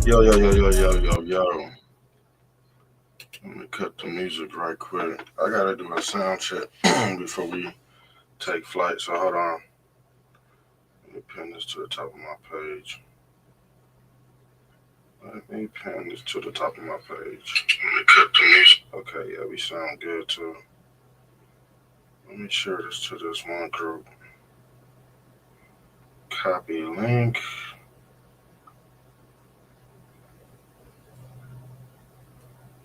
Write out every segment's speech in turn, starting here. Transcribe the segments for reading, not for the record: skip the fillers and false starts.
Yo, yo, yo, yo, yo, yo, yo. Let me cut the music right quick. I gotta do a sound check before we take flight. So hold on. Let me pin this to the top of my page. Let me pin this to the top of my page. Let me cut the music. Okay, yeah, we sound good too. Let me share this to this one group. Copy link.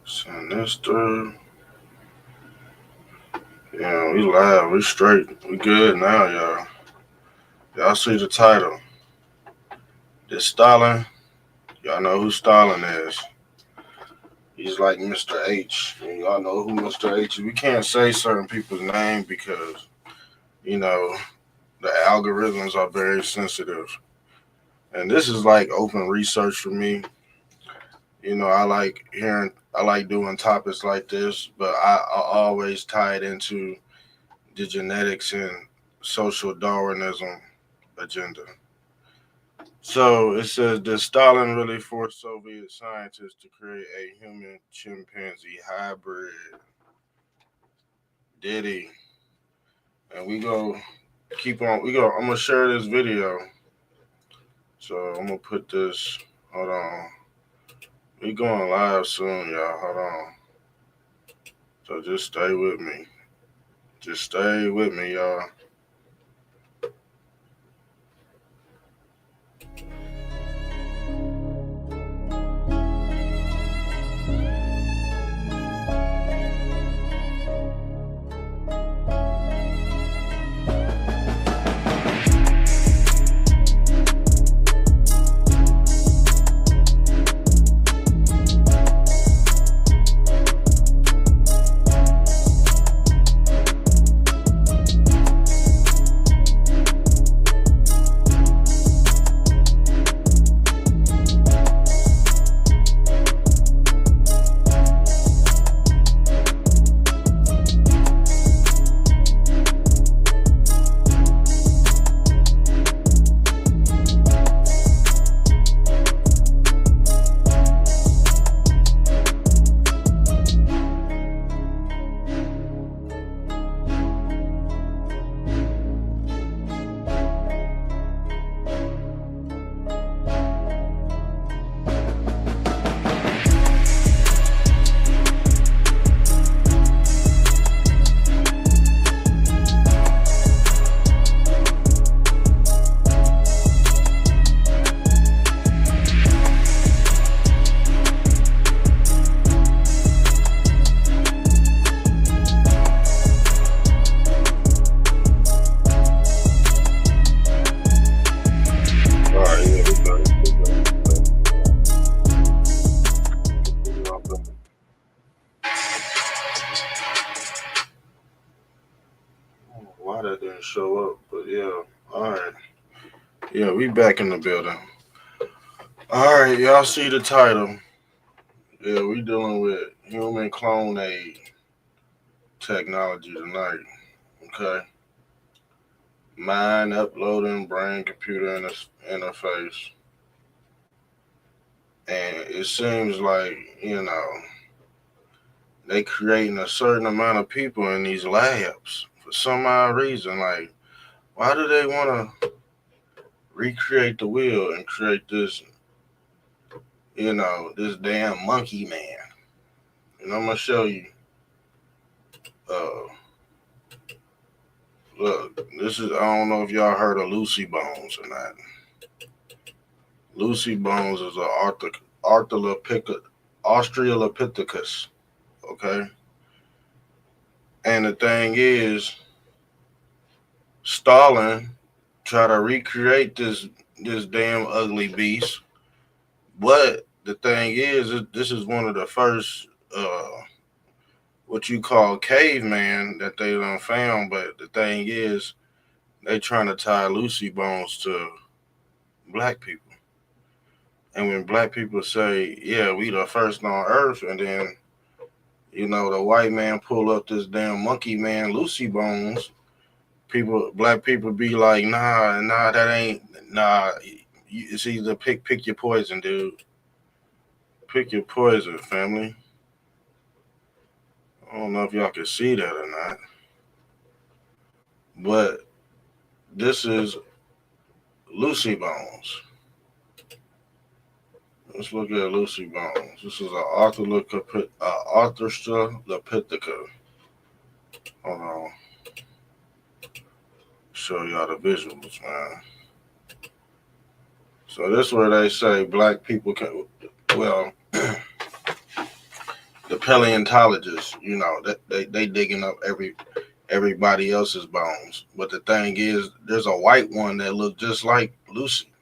Send this through. Yeah, we live. We straight. We good now, y'all. Y'all see the title. This Stalin. Y'all know who Stalin is. He's like Mr. H. And y'all know who Mr. H is. We can't say certain people's name because, you know, the algorithms are very sensitive. And this is like open research for me. I like doing topics like this, but I always tie it into the genetics and social Darwinism agenda. So it says, did Stalin really force Soviet scientists to create a human chimpanzee hybrid? Did he? And we go keep on. I'm gonna share this video. So I'm gonna put this. Hold on. We going live soon, y'all. Hold on. So just stay with me. Just stay with me, y'all. All right, yeah, we got it. We got it. I don't know why that didn't show up, but yeah. All right. Yeah, we back in the building. All right, y'all see the title. Yeah, we dealing with human clone aid technology tonight. Okay. Mind uploading brain computer interface. And it seems like, you know, they creating a certain amount of people in these labs for some odd reason. Like, why do they want to recreate the wheel and create this, this damn monkey man? And I'm gonna show you. Uh, Look, this is. I don't know if y'all heard of Lucy Bones or not. Lucy Bones is a Australopithecus. Okay, and the thing is, Stalin tried to recreate this damn ugly beast. But the thing is, this is one of the first what you call caveman that they done found. But the thing is, they trying to tie Lucy Bones to black people. And when black people say, "Yeah, we the first on Earth," and then the white man pull up this damn monkey man, Lucy Bones, black people be like, "Nah, that ain't nah." It's either pick your poison, dude. Pick your poison, family. I don't know if y'all can see that or not, but this is Lucy Bones. Let's look at Lucy Bones. This is an Arthrostralopithecus. Hold on, show y'all the visuals, man. So this is where they say black people can. Well, the paleontologists, that they digging up everybody else's bones. But the thing is, there's a white one that looked just like Lucy.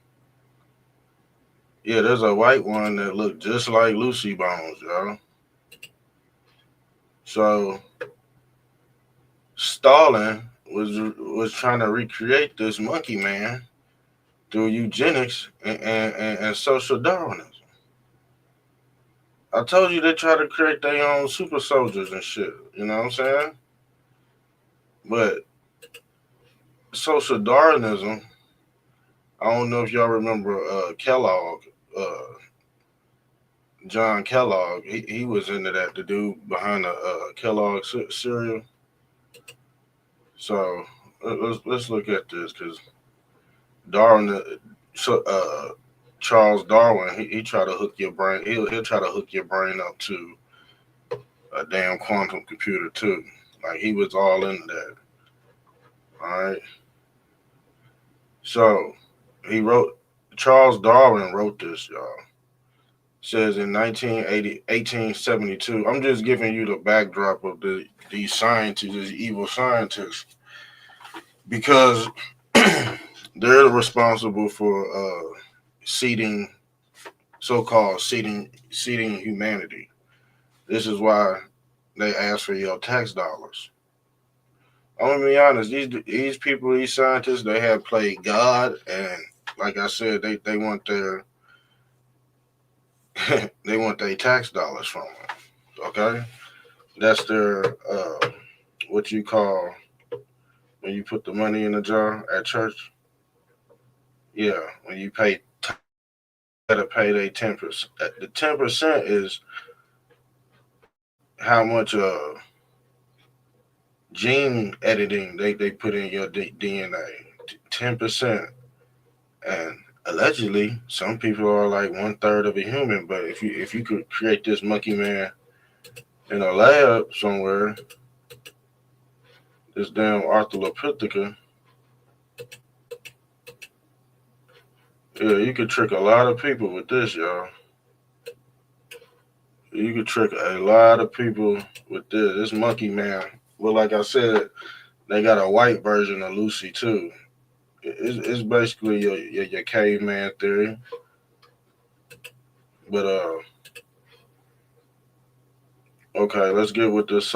Yeah, there's a white one that looked just like Lucy Bones, y'all. So Stalin was trying to recreate this monkey man through eugenics and social Darwinism. I told you they try to create their own super soldiers and shit. You know what I'm saying? But social Darwinism, I don't know if y'all remember Kellogg, John Kellogg. He was into that. The dude behind the Kellogg cereal. So let's look at this because Darwin, so, Charles Darwin, he try to hook your brain. He'll try to hook your brain up to a damn quantum computer too. Like he was all into that. All right. So he wrote. Charles Darwin wrote this, y'all. Says in 1872. I'm just giving you the backdrop of these scientists, these evil scientists, because they're responsible for seeding, so-called seeding humanity. This is why they ask for your tax dollars. I'm gonna be honest. These people, these scientists, they have played God, and like I said, they want their they want their tax dollars from it. Okay, that's their what you call when you put the money in the jar at church. Yeah, when you gotta pay their 10%. The 10% is how much gene editing they put in your DNA. 10%, and allegedly some people are like one third of a human. But if you could create this monkey man in a lab somewhere, this damn Arthropithecus, yeah, you could trick a lot of people with this, y'all. You could trick a lot of people with this. This monkey man. Well, like I said, they got a white version of Lucy too. It's basically your caveman theory. But okay, let's get with this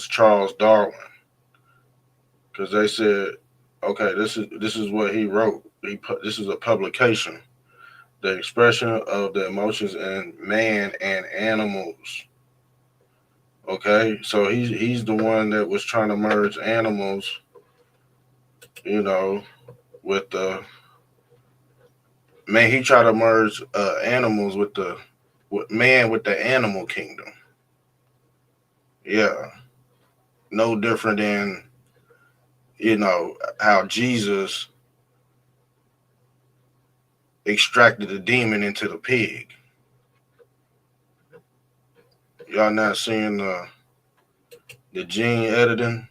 Charles Darwin, because they said, okay, this is what he wrote. This is a publication, the expression of the emotions in man and animals. Okay, so he's the one that was trying to merge animals, you know, with the man. He tried to merge animals with man with the animal kingdom. Yeah, no different than how Jesus extracted the demon into the pig. Y'all not seeing the gene editing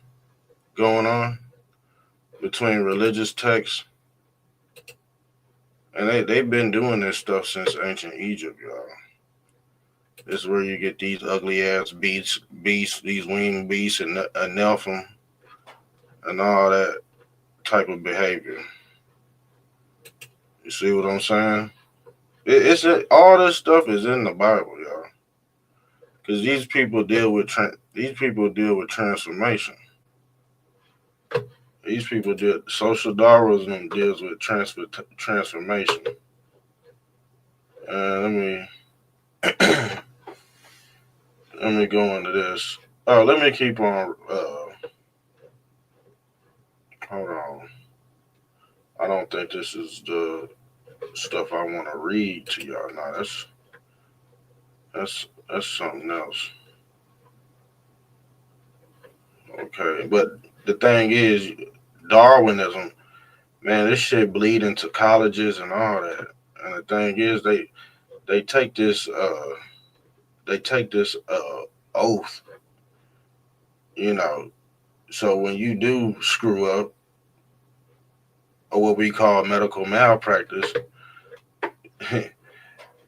going on between religious texts, and they've been doing this stuff since ancient Egypt, y'all. This is where you get these ugly ass beasts, these winged beasts, and a Nephilim, and all that type of behavior. You see what I'm saying? All this stuff is in the Bible, y'all. Because these people deal with transformation. These people deal social Darwinism deals with transformation. Let me let me go into this. Oh, let me keep on. Hold on. I don't think this is the stuff I want to read to y'all. No, That's something else. Okay, but the thing is, Darwinism, man, this shit bleed into colleges and all that. And the thing is, they take this oath, you know. So when you do screw up, or what we call medical malpractice, they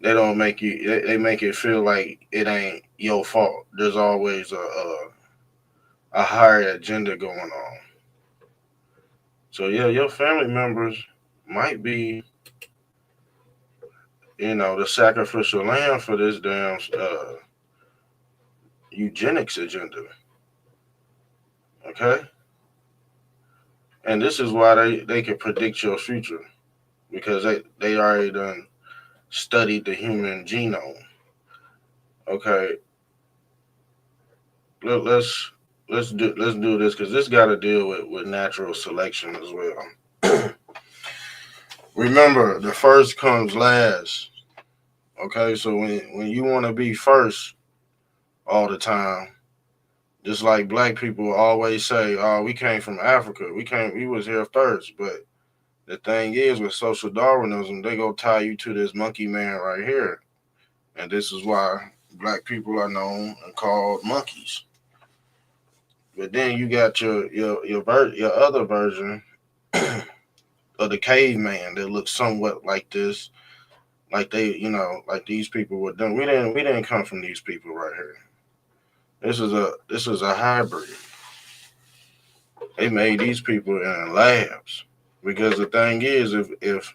don't make you. They make it feel like it ain't your fault. There's always a higher agenda going on. So yeah, your family members might be, the sacrificial lamb for this damn eugenics agenda. Okay, and this is why they can predict your future because they already done studied the human genome. Okay, let's let's do this because this got to deal with natural selection as well. Remember, the first comes last. Okay, so when you want to be first all the time, just like black people always say, "Oh, we came from Africa. We was here first." But the thing is, with social Darwinism, they go tie you to this monkey man right here, and this is why black people are known and called monkeys. But then you got your other version of the caveman that looks somewhat like this, like like these people were done. We didn't come from these people right here. This is a hybrid. They made these people in labs because the thing is, if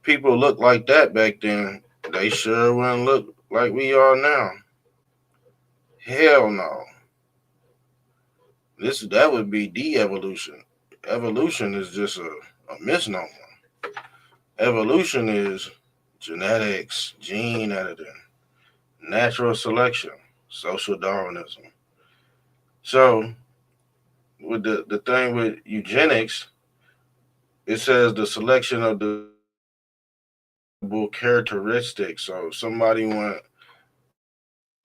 people looked like that back then, they sure wouldn't look like we are now. Hell no. That would be de-evolution. Evolution is just a misnomer. Evolution is genetics, gene editing, natural selection, social Darwinism. So with the thing with eugenics, it says the selection of the characteristics. So somebody want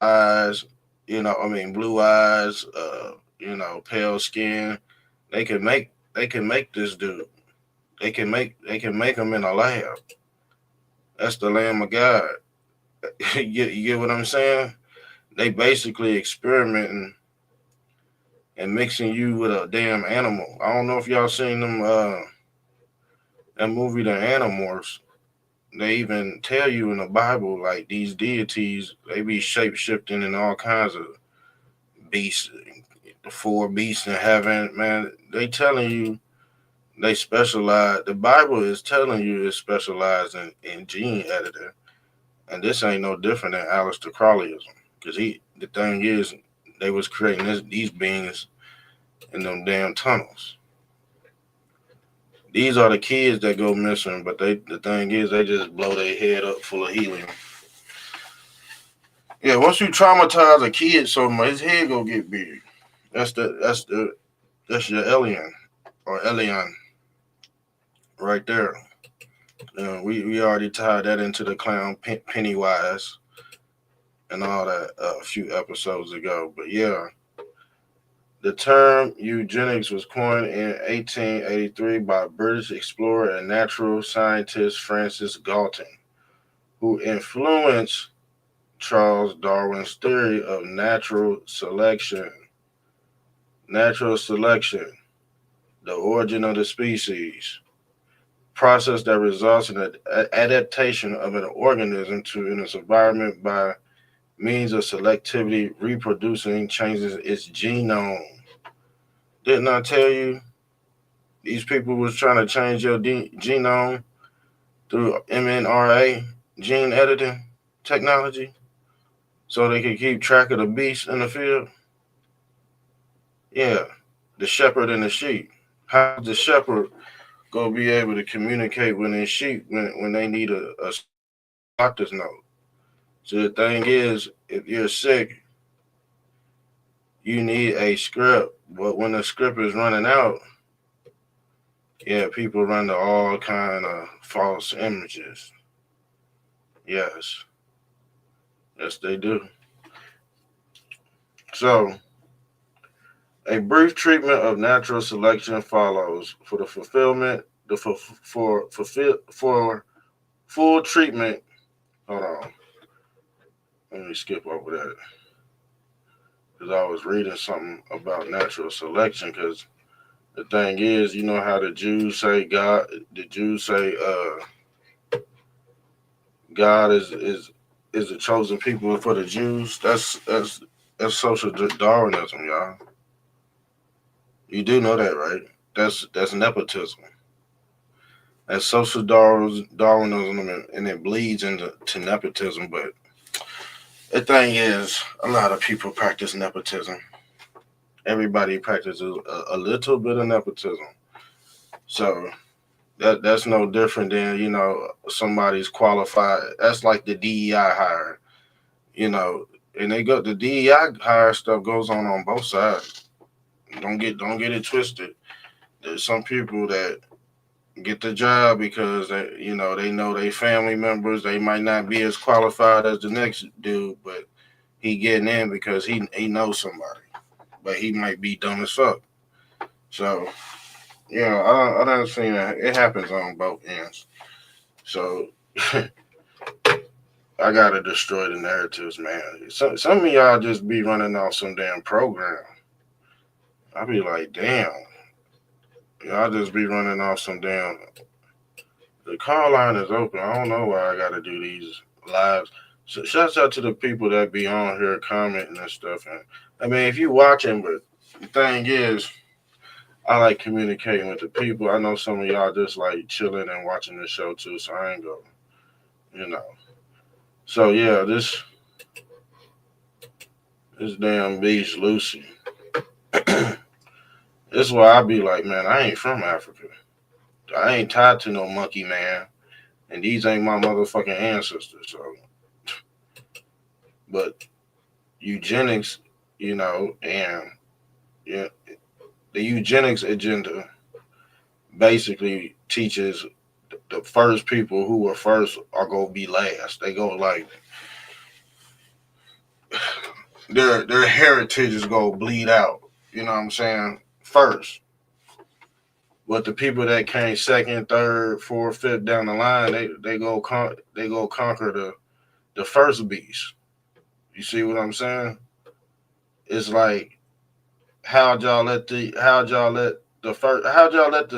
eyes, blue eyes, pale skin. They can make this dude. They can make them in a lab. That's the Lamb of God. You get what I'm saying? They basically experimenting and mixing you with a damn animal. I don't know if y'all seen them that movie The Animorphs. They even tell you in the Bible like these deities they be shape shifting in all kinds of beasts, the four beasts in heaven. Man, they telling you they specialize. The Bible is telling you it's specialized in gene editing, and this ain't no different than Aleister Crowleyism. Because the thing is, they was creating these beings in them damn tunnels. These are the kids that go missing, but the thing is, they just blow their head up full of helium. Yeah, once you traumatize a kid so much, his head gonna get big. That's your alien or alien right there. We already tied that into the clown Pennywise and all that a few episodes ago. But yeah, the term eugenics was coined in 1883 by British explorer and natural scientist Francis Galton, who influenced Charles Darwin's theory of natural selection. Natural selection, the origin of the species, process that results in an adaptation of an organism to its environment by means of selectively reproducing changes its genome. Didn't I tell you these people was trying to change your genome through mRNA gene editing technology so they could keep track of the beasts in the field? Yeah, the shepherd and the sheep. How's the shepherd gonna be able to communicate with his sheep when they need a doctor's note? So the thing is, if you're sick, you need a script. But when the script is running out, yeah, people run to all kind of false images. Yes, Yes, they do. So, a brief treatment of natural selection follows for the fulfillment, the for full treatment. Hold on, let me skip over that because I was reading something about natural selection. Because the thing is, you know how the Jews say God, the Jews say God is the chosen people for the Jews. That's social Darwinism, y'all. You do know that, right? That's nepotism. That's social Darwinism, and it bleeds into nepotism. But the thing is, a lot of people practice nepotism. Everybody practices a little bit of nepotism. So that's no different than somebody's qualified. That's like the DEI hire, you know, and the DEI hire stuff goes on both sides. Don't get it twisted. There's some people that get the job because they know they family members. They might not be as qualified as the next dude, but he getting in because he knows somebody. But he might be dumb as fuck. So I don't see that it happens on both ends. So I gotta destroy the narratives, man. Some of y'all just be running off some damn program. I be like, damn, y'all just be running off some damn. The call line is open. I don't know why I gotta do these lives. So shouts out to the people that be on here commenting and stuff. And I mean, if you watching, but the thing is, I like communicating with the people. I know some of y'all just like chilling and watching the show too, so I ain't go, you know. So yeah, this damn beast Lucy. This is why I be like, man, I ain't from Africa. I ain't tied to no monkey man, and these ain't my motherfucking ancestors. So, but eugenics, and yeah, the eugenics agenda basically teaches the first people who were first are gonna be last. They go like their heritage is gonna bleed out. You know what I'm saying? First, but the people that came second, third, fourth, fifth down the line, they go conquer the first beast. You see what I'm saying? It's like how'd y'all let the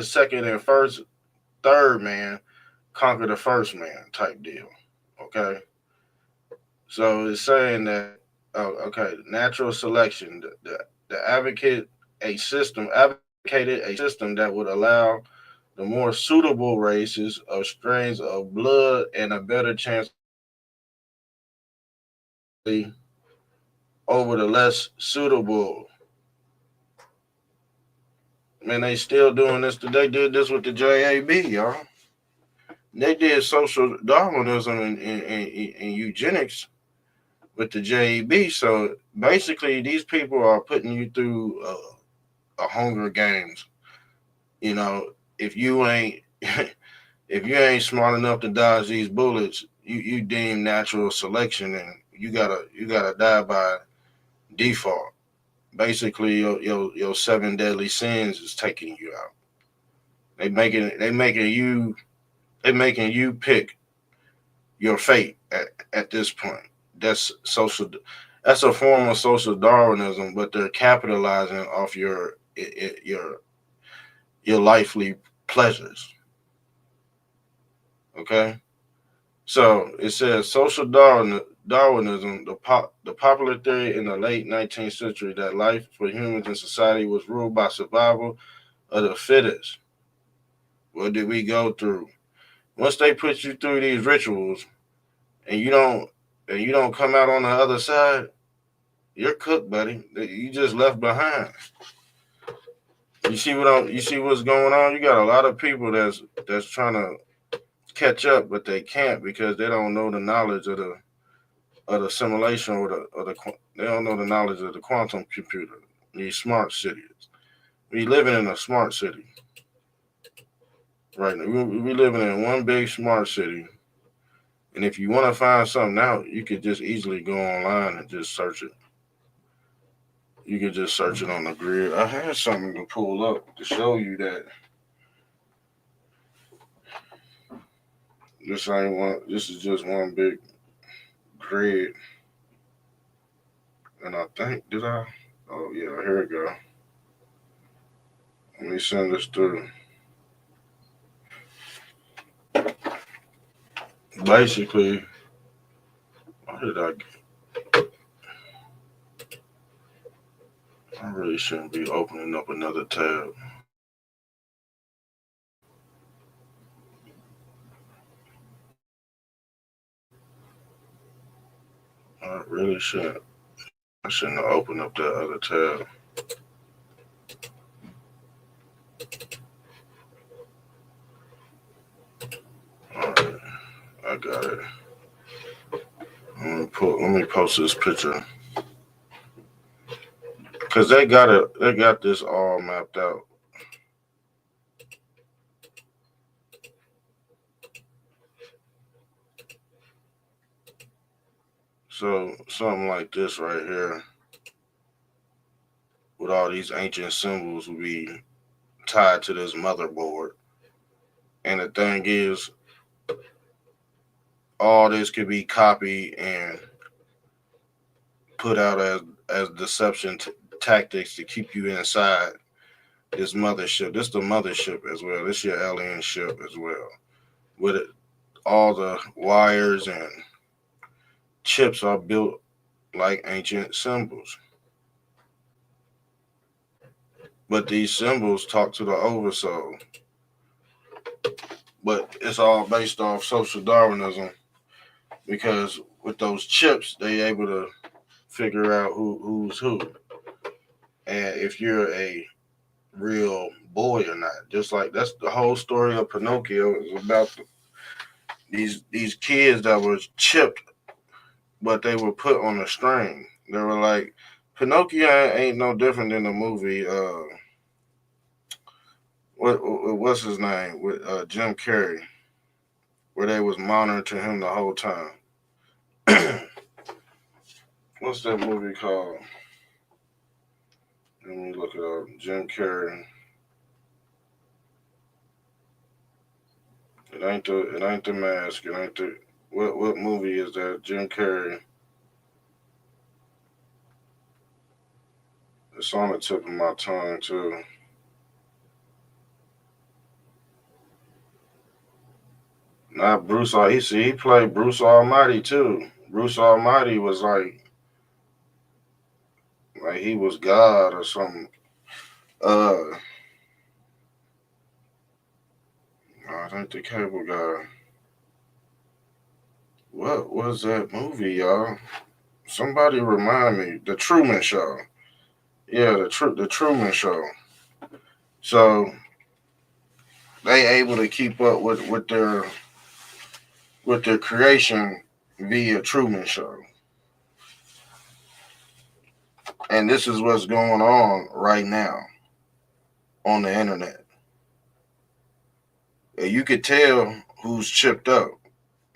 second and first third man conquer the first man type deal. Okay, so it's saying that okay, natural selection, the advocated a system that would allow the more suitable races of strains of blood and a better chance over the less suitable. Man, they still doing this. They did this with the JAB, y'all. They did social Darwinism and eugenics with the JAB. So basically, these people are putting you through a Hunger Games. If you ain't if you ain't smart enough to dodge these bullets, you deem natural selection, and you gotta die by default. Basically, your seven deadly sins is taking you out. They making you pick your fate at this point. That's social. That's a form of social Darwinism, but they're capitalizing off your lively pleasures. Okay, so it says social Darwinism, the popular theory in the late 19th century that life for humans in society was ruled by survival of the fittest. What did we go through? Once they put you through these rituals, and you don't come out on the other side, you're cooked, buddy. You just left behind. You see what's going on? You got a lot of people that's trying to catch up, but they can't because they don't know the knowledge of the simulation they don't know the knowledge of the quantum computer. These smart cities. We living in a smart city right now. We living in one big smart city, And if you want to find something out, you could just easily go online and just search it. You could just search it on the grid. I had something to pull up to show you that this ain't one. This is just one big grid. And I think did I? Oh yeah, here we go. Let me send this through. Basically, why did I really shouldn't be opening up another tab. I really shouldn't. I shouldn't have opened up that other tab. Alright, I got it. Let me post this picture. Cause they got it. They got this all mapped out. So something like this right here, with all these ancient symbols, will be tied to this motherboard. And the thing is, all this could be copied and put out as deception tactics to keep you inside this mothership. This the mothership as well. This your alien ship as well. With it, all the wires and chips are built like ancient symbols. But these symbols talk to the oversoul. But it's all based off social Darwinism because with those chips, they able to figure out who's who and if you're a real boy or not. Just like that's the whole story of Pinocchio is about these kids that were chipped, but they were put on a string. They were like Pinocchio ain't no different than the movie. What's his name with Jim Carrey, where they was monitoring him the whole time. What's that movie called? Let me look it up. Jim Carrey. It ain't the mask. It ain't the what movie is that? Jim Carrey. It's on the tip of my tongue too. Not Bruce. He played Bruce Almighty too. Bruce Almighty was like he was God or something. Uh, I think the cable guy. What was that movie, y'all? Somebody remind me. The Truman Show. Yeah, the Truman Show. So they able to keep up with their creation via Truman Show. And this is what's going on right now on the internet. And you could tell who's chipped up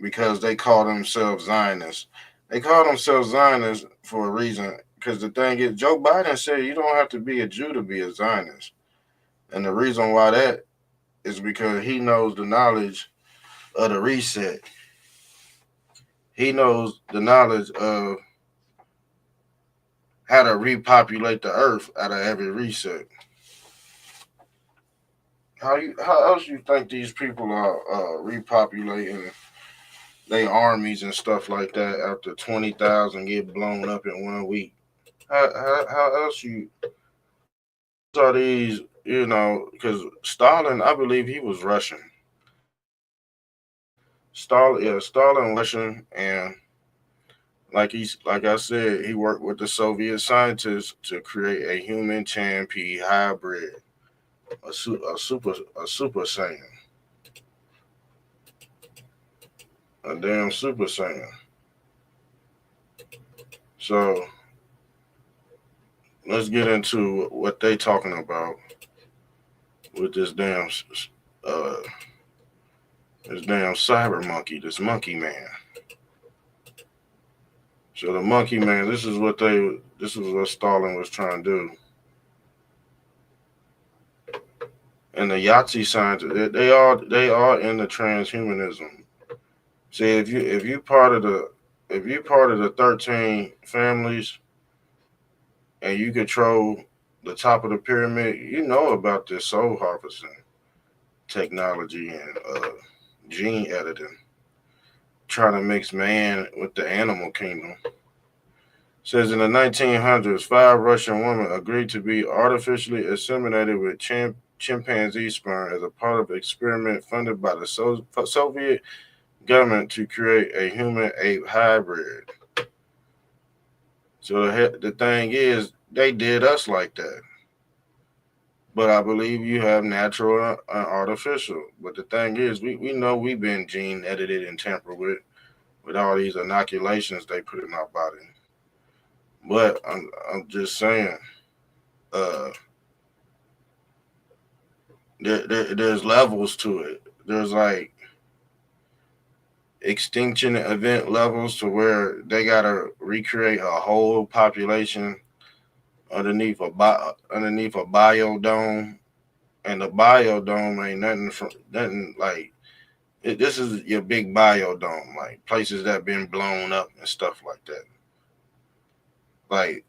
because they call themselves Zionists. They call themselves Zionists for a reason. Because the thing is, Joe Biden said you don't have to be a Jew to be a Zionist. And the reason why that is because he knows the knowledge of the reset. He knows the knowledge of how to repopulate the earth out of every reset. How else you think these people are repopulating their armies and stuff like that after 20,000 get blown up in 1 week? How else you are these? You know, because Stalin, I believe he was Russian. Stalin was Russian, and like I said, he worked with the Soviet scientists to create a human-Chimpanzee hybrid, a super saiyan, a damn super saiyan. So let's get into what they talking about with uh this damn cyber monkey, this monkey man. So the monkey man, this is what Stalin was trying to do. And the Yahtzee scientists, they are in the transhumanism. See, if you part of the 13 families and you control the top of the pyramid, you know about this soul harvesting technology and gene editing, trying to mix man with the animal kingdom. Says in the 1900s, 5 Russian women agreed to be artificially assimilated with chimpanzee sperm as a part of an experiment funded by the Soviet government to create a human ape hybrid. So the thing is, they did us like that. But I believe you have natural and artificial. But the thing is, we know we've been gene edited and tampered with all these inoculations they put in our body. But I'm just saying, uh, there's levels to it. There's like extinction event levels to where they gotta recreate a whole population underneath a biodome, and the biodome ain't nothing like this is your big biodome, like places that been blown up and stuff like that, like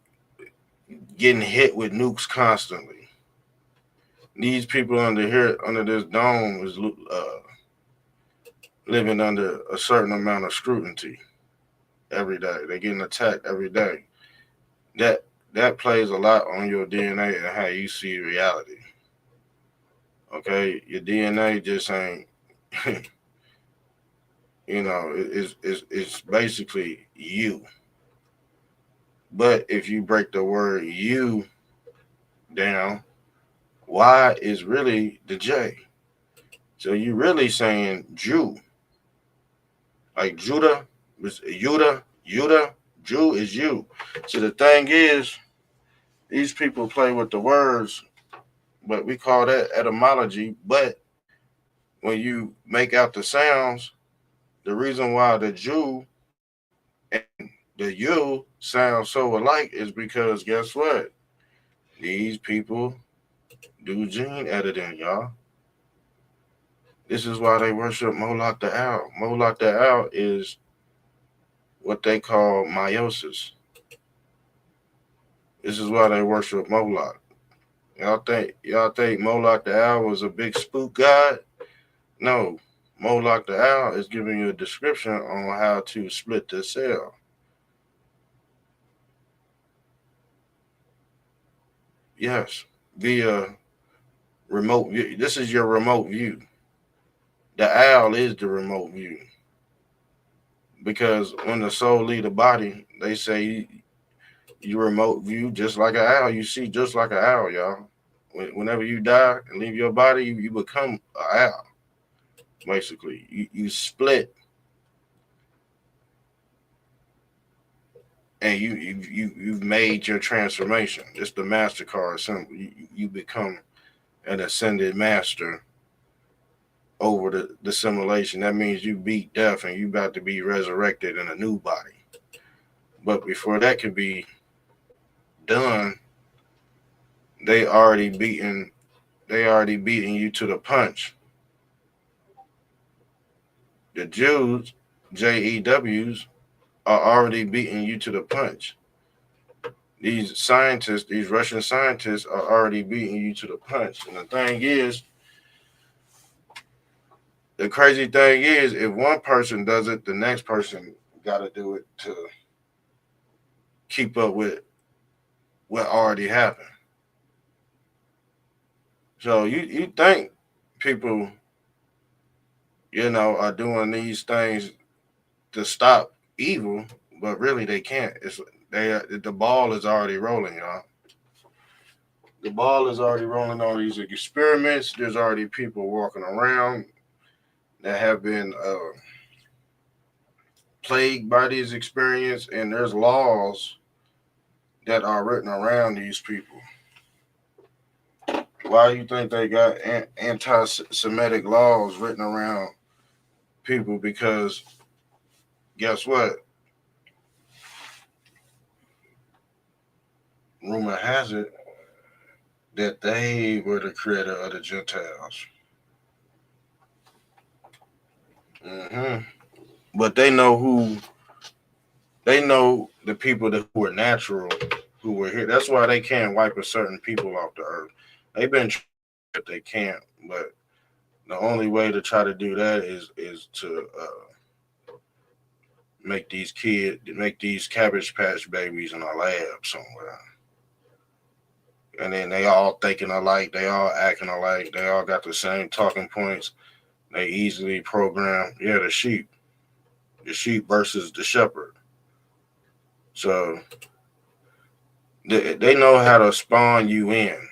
getting hit with nukes constantly. These people under here under this dome is living under a certain amount of scrutiny every day. They're getting attacked every day. That that plays a lot on your DNA and how you see reality. Okay, your DNA just ain't, it's basically you. But if you break the word you down, Y is really the J. So you really saying Jew, like Judah is Judah, Jew is you. So the thing is, these people play with the words, but we call that etymology. But when you make out the sounds, the reason why the Jew and the you sound so alike is because guess what? These people do gene editing, y'all. This is why they worship Moloch the Owl. Moloch the Owl is what they call meiosis. This is why they worship Moloch. Y'all think Moloch the Owl was a big spook god? No. Moloch the Owl is giving you a description on how to split the cell. Yes. Via remote view. This is your remote view. The owl is the remote view. Because when the soul leave the body, they say you remote view just like an owl. You see just like an owl, y'all. Whenever you die and leave your body, you become an owl. Basically, you split and you've made your transformation. It's the Mastercard symbol. You become an ascended master over the simulation. That means you beat death and you about to be resurrected in a new body. But before that could be done, they already beaten you to the punch. The Jews, JEWs, are already beating you to the punch. These scientists, these Russian scientists, are already beating you to the punch. And the thing is, the crazy thing is, if one person does it, the next person got to do it to keep up with what already happened. So you think people, are doing these things to stop evil, but really they can't. The ball is already rolling, y'all. The ball is already rolling on these experiments. There's already people walking around that have been plagued by these experiences, and there's laws that are written around these people. Why do you think they got anti-Semitic laws written around people? Because guess what? rumor has it that they were the creator of the Gentiles. hmm But they know the people that who were natural, who were here. That's why they can't wipe a certain people off the earth. They've been trying, but they can't. But the only way to try to do that is to make these cabbage patch babies in a lab somewhere, and then they all thinking alike, they all acting alike, they all got the same talking points. They easily program. Yeah, the sheep versus the shepherd. So they know how to spawn you in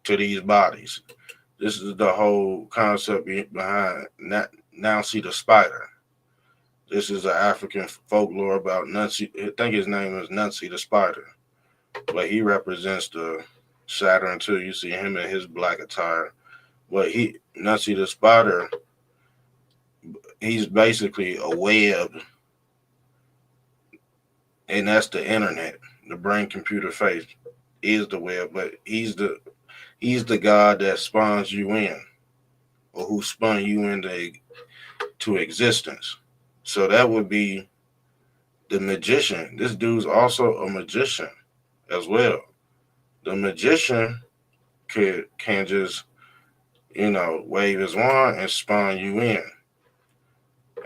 to these bodies. This is the whole concept behind Nancy the spider. This is an African folklore about Nancy. I think his name is Nancy the spider, but he represents the Saturn too. You see him in his black attire. But Nancy the spider, he's basically a web, and that's the internet. The brain computer face is the web, but he's the god that spawns you in, or who spun you into to existence. So that would be the magician. This dude's also a magician as well. The magician can just wave his wand and spawn you in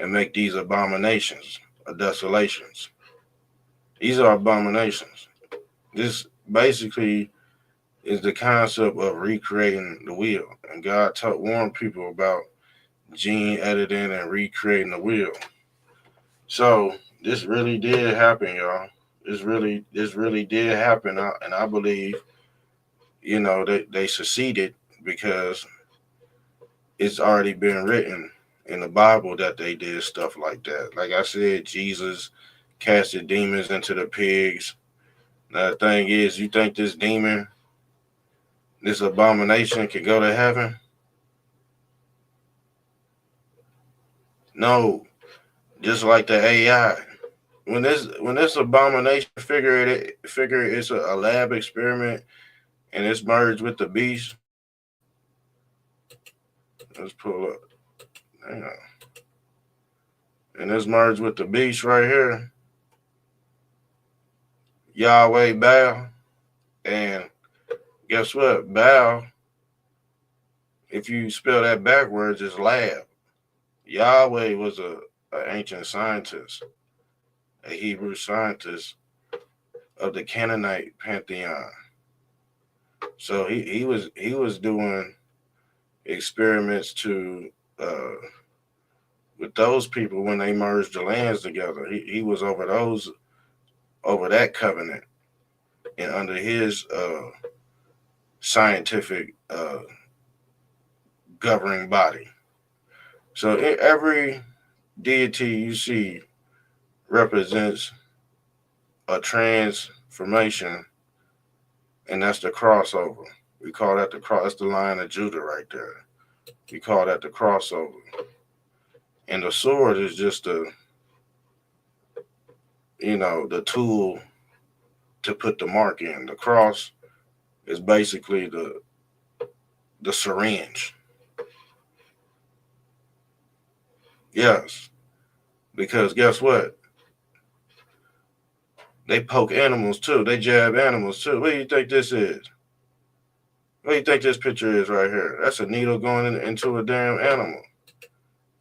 and make these abominations or desolations. These are abominations. This basically is the concept of recreating the wheel. And God warned people about gene editing and recreating the wheel. So this really did happen, y'all. This really did happen, and I believe they succeeded because it's already been written in the Bible that they did stuff like that. Like I said, Jesus casted demons into the pigs. Now the thing is, you think this demon, this abomination, can go to heaven? No. Just like the AI. When this abomination figure it's a lab experiment and it's merged with the beast. Let's pull up. Hang on. And it's merged with the beast right here. Yahweh Baal. And guess what? Baal, if you spell that backwards, is lab. Yahweh was an ancient scientist, a Hebrew scientist of the Canaanite pantheon. So he was doing experiments to with those people when they merged the lands together. He was over that covenant and under his scientific governing body. So every deity you see represents a transformation, and that's the crossover. We call that the cross. That's the line of Judah right there. We call that the crossover. And the sword is just the tool to put the mark in. The cross is basically the syringe. Yes, because guess what? They poke animals too. They jab animals too. What do you think this is? What do you think this picture is right here? That's a needle going into a damn animal.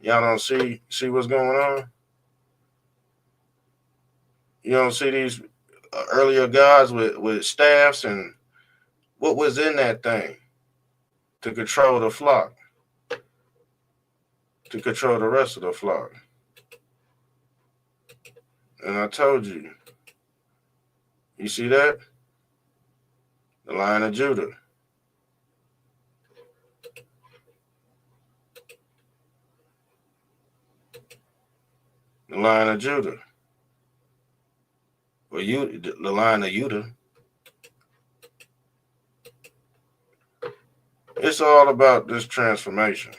Y'all don't see what's going on? You don't see these earlier gods with staffs, and what was in that thing to control the flock, to control the rest of the flock. And I told you, you see that? The Lion of Judah. The Lion of Judah. Well, the Lion of Judah. It's all about this transformation.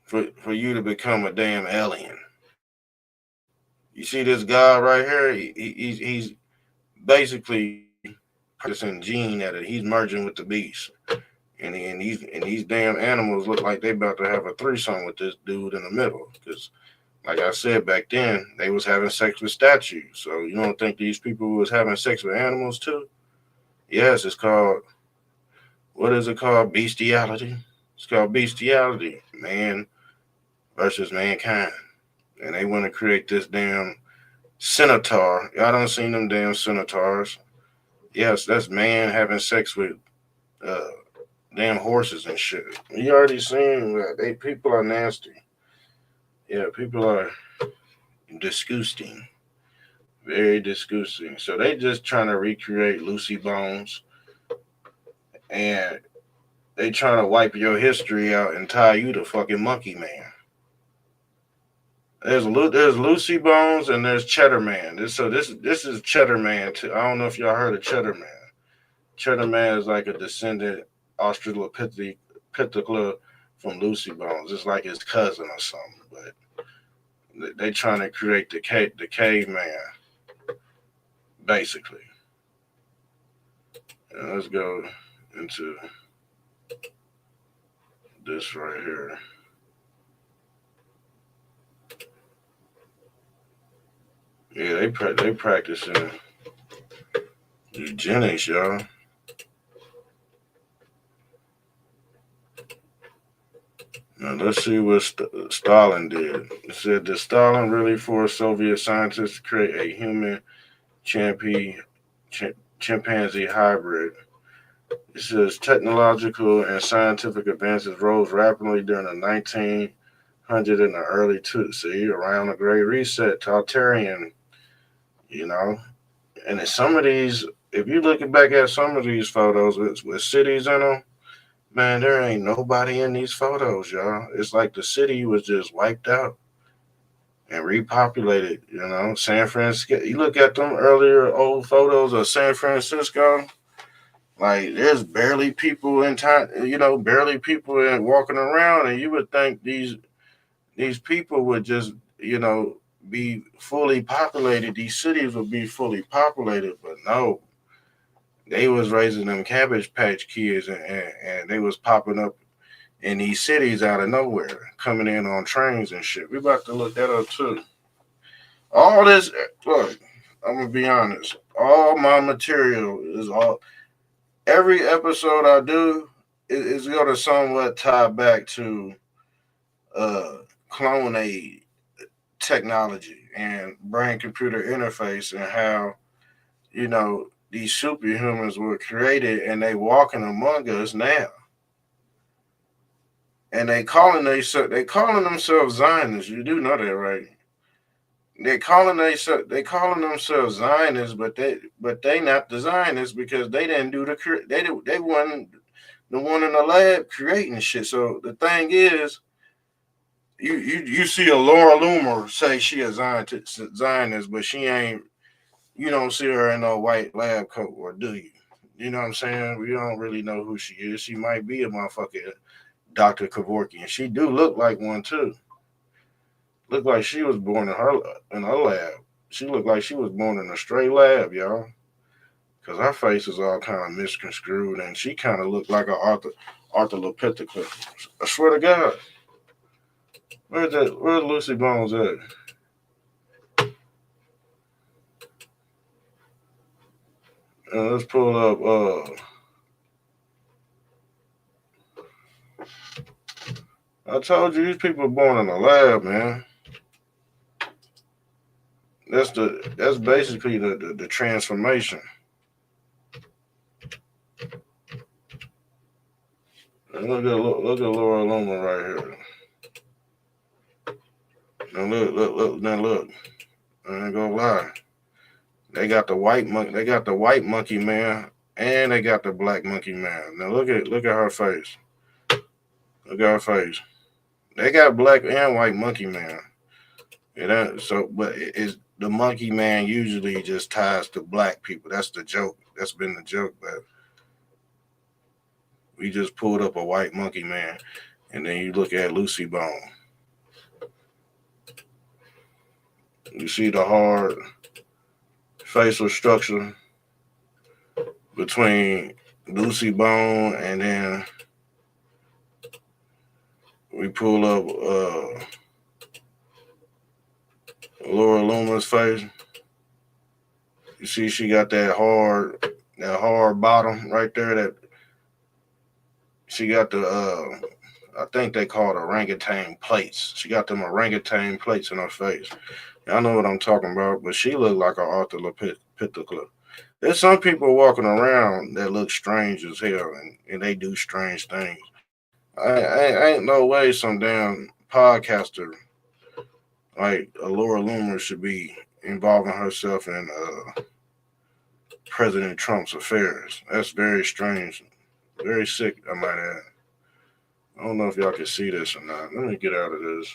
For you to become a damn alien. You see this guy right here? He's basically practicing gene at it. He's merging with the beast. And these damn animals look like they about to have a threesome with this dude in the middle. Because, like I said back then, they was having sex with statues. So you don't think these people was having sex with animals too? Yes, it's called, what is it called? Bestiality. It's called bestiality, man versus mankind. And they want to create this damn centaur. Y'all don't seen them damn centaurs? Yes, that's man having sex with uh, damn horses and shit. You already seen that. They people are nasty. Yeah, people are disgusting. Very disgusting. So they just trying to recreate Lucy Bones, and they trying to wipe your history out and tie you to fucking Monkey Man. There's Lucy Bones and there's Cheddar Man. This is Cheddar Man too. I don't know if y'all heard of Cheddar Man. Cheddar Man is like a descendant Australopithecus from Lucy Bones. It's like his cousin or something. But they trying to create the caveman basically. And let's go into this right here. Yeah, they practicing eugenics, y'all. Now let's see what Stalin did. It said, did Stalin really force Soviet scientists to create a human champi, chimpanzee hybrid? It says technological and scientific advances rose rapidly during the 1900s and the early see around the Great Reset, totalitarian, you know. And in some of these, if you looking back at some of these photos with cities in them, man, there ain't nobody in these photos, y'all. It's like the city was just wiped out and repopulated. You know, San Francisco. You look at them earlier old photos of San Francisco. Like there's barely people in time. You know, barely people in walking around, and you would think these people would just be fully populated. These cities would be fully populated, but no. They was raising them Cabbage Patch Kids, and they was popping up in these cities out of nowhere, coming in on trains and shit. We about to look that up too. All this, look, I'm gonna be honest. All my material is all. Every episode I do is gonna somewhat tie back to uh, clone aid technology and brain computer interface and how these superhumans were created and they walking among us now. And they calling themselves Zionists. You do know that, right? They calling themselves Zionists, but they not the Zionists because they didn't do they wasn't the one in the lab creating shit. So the thing is, you see a Laura Loomer say she a Zionist, but she ain't. You don't see her in no white lab coat, or do you? You know what I'm saying? We don't really know who she is. She might be a motherfucker Dr. Kevorkian. She do look like one too. Look like she was born in her lab. She looked like she was born in a straight lab, y'all. Cause her face is all kind of misconstrued, and she kind of looked like a Australopithecus. I swear to God. Where's Lucy Bones at? Let's pull up. I told you these people are born in a lab, man. That's basically the transformation. And look at Laura Loomer right here. Now look. I ain't gonna lie. They got the white monkey. They got the white monkey man, and they got the black monkey man. Now look at her face. Look at her face. They got black and white monkey man. But it's the monkey man usually just ties to black people. That's the joke. That's been the joke. But we just pulled up a white monkey man, and then you look at Lucy Bone. You see the hard facial structure. between Lucy Bone and then we pull up Laura Loomer's face. You see, she got that hard bottom right there. That she got I think they call it orangutan plates. She got them orangutan plates in her face. I know what I'm talking about, but she looked like an Australopithecus. There's some people walking around that look strange as hell, and they do strange things. I ain't no way some damn podcaster like Laura Loomer should be involving herself in President Trump's affairs. That's very strange, very sick, I might add. I don't know if y'all can see this or not. Let me get out of this.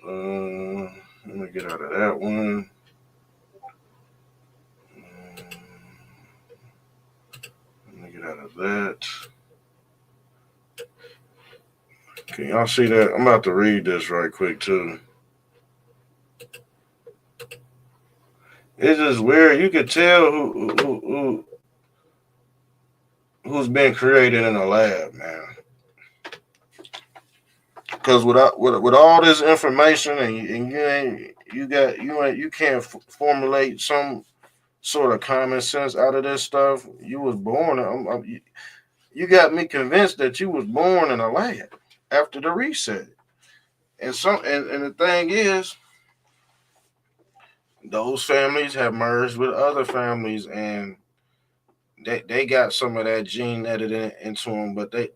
Let me get out of that one. Let me get out of that. Can y'all see that? I'm about to read this right quick too. It's just weird. You could tell who's been created in a lab, man. Because with all this information and you can't formulate some sort of common sense out of this stuff. You was born. You got me convinced that you was born in a lab after the reset. And the thing is, those families have merged with other families, and they got some of that gene edited into them, but they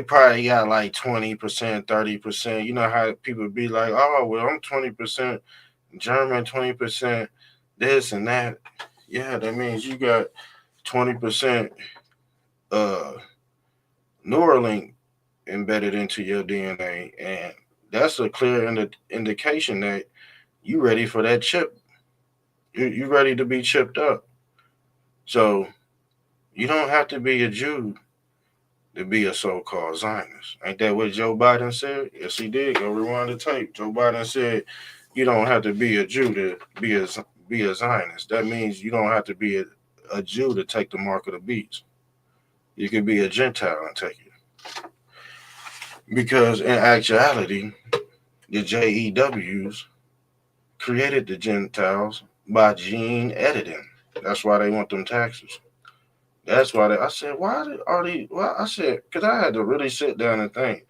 probably got like 20%, 30%. You know how people be like, oh, well, I'm 20% German, 20% this and that. Yeah, that means you got 20% uh, Neuralink embedded into your DNA. And that's a clear indication that you ready for that chip. You ready to be chipped up. So you don't have to be a Jew to be a so-called Zionist. Ain't that what Joe Biden said? Yes, he did. Go rewind the tape. Joe Biden said you don't have to be a Jew to be a Zionist. That means you don't have to be a Jew to take the mark of the beast. You can be a Gentile and take it. Because in actuality, the JEWs created the Gentiles by gene editing. That's why they want them taxes. That's why I said, are they? Well, I said, because I had to really sit down and think.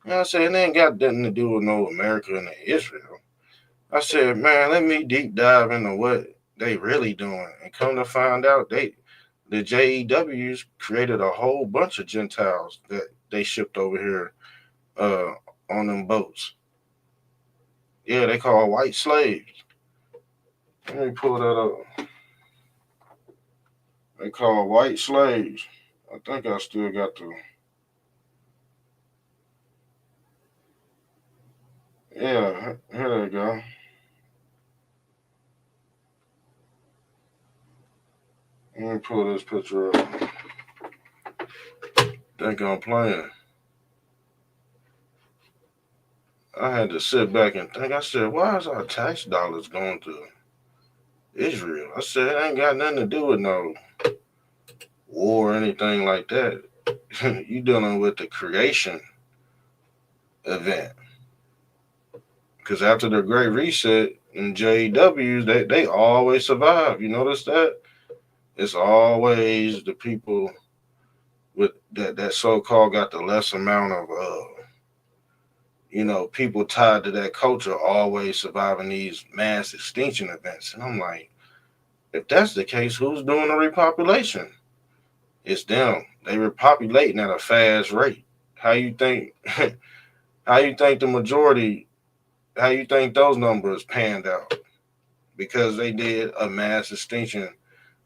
And I said, it ain't got nothing to do with no America and Israel. I said, man, let me deep dive into what they really doing. And come to find out, the JEWs created a whole bunch of Gentiles that they shipped over here on them boats. Yeah, they call white slaves. Let me pull that up. They call white slaves. I think I still got the. Yeah, here they go. Let me pull this picture up. Think I'm playing. I had to sit back and think. I said, why is our tax dollars going to Israel? I said, it ain't got nothing to do with no war or anything like that. You dealing with the creation event. Because after the Great Reset in JEWs, they always survive. You notice that? It's always the people with that so-called got the less amount of people tied to that culture always surviving these mass extinction events. And I'm like, if that's the case, who's doing the repopulation? It's them. They repopulating at a fast rate. How you think how you think the majority, how you think those numbers panned out? Because they did a mass extinction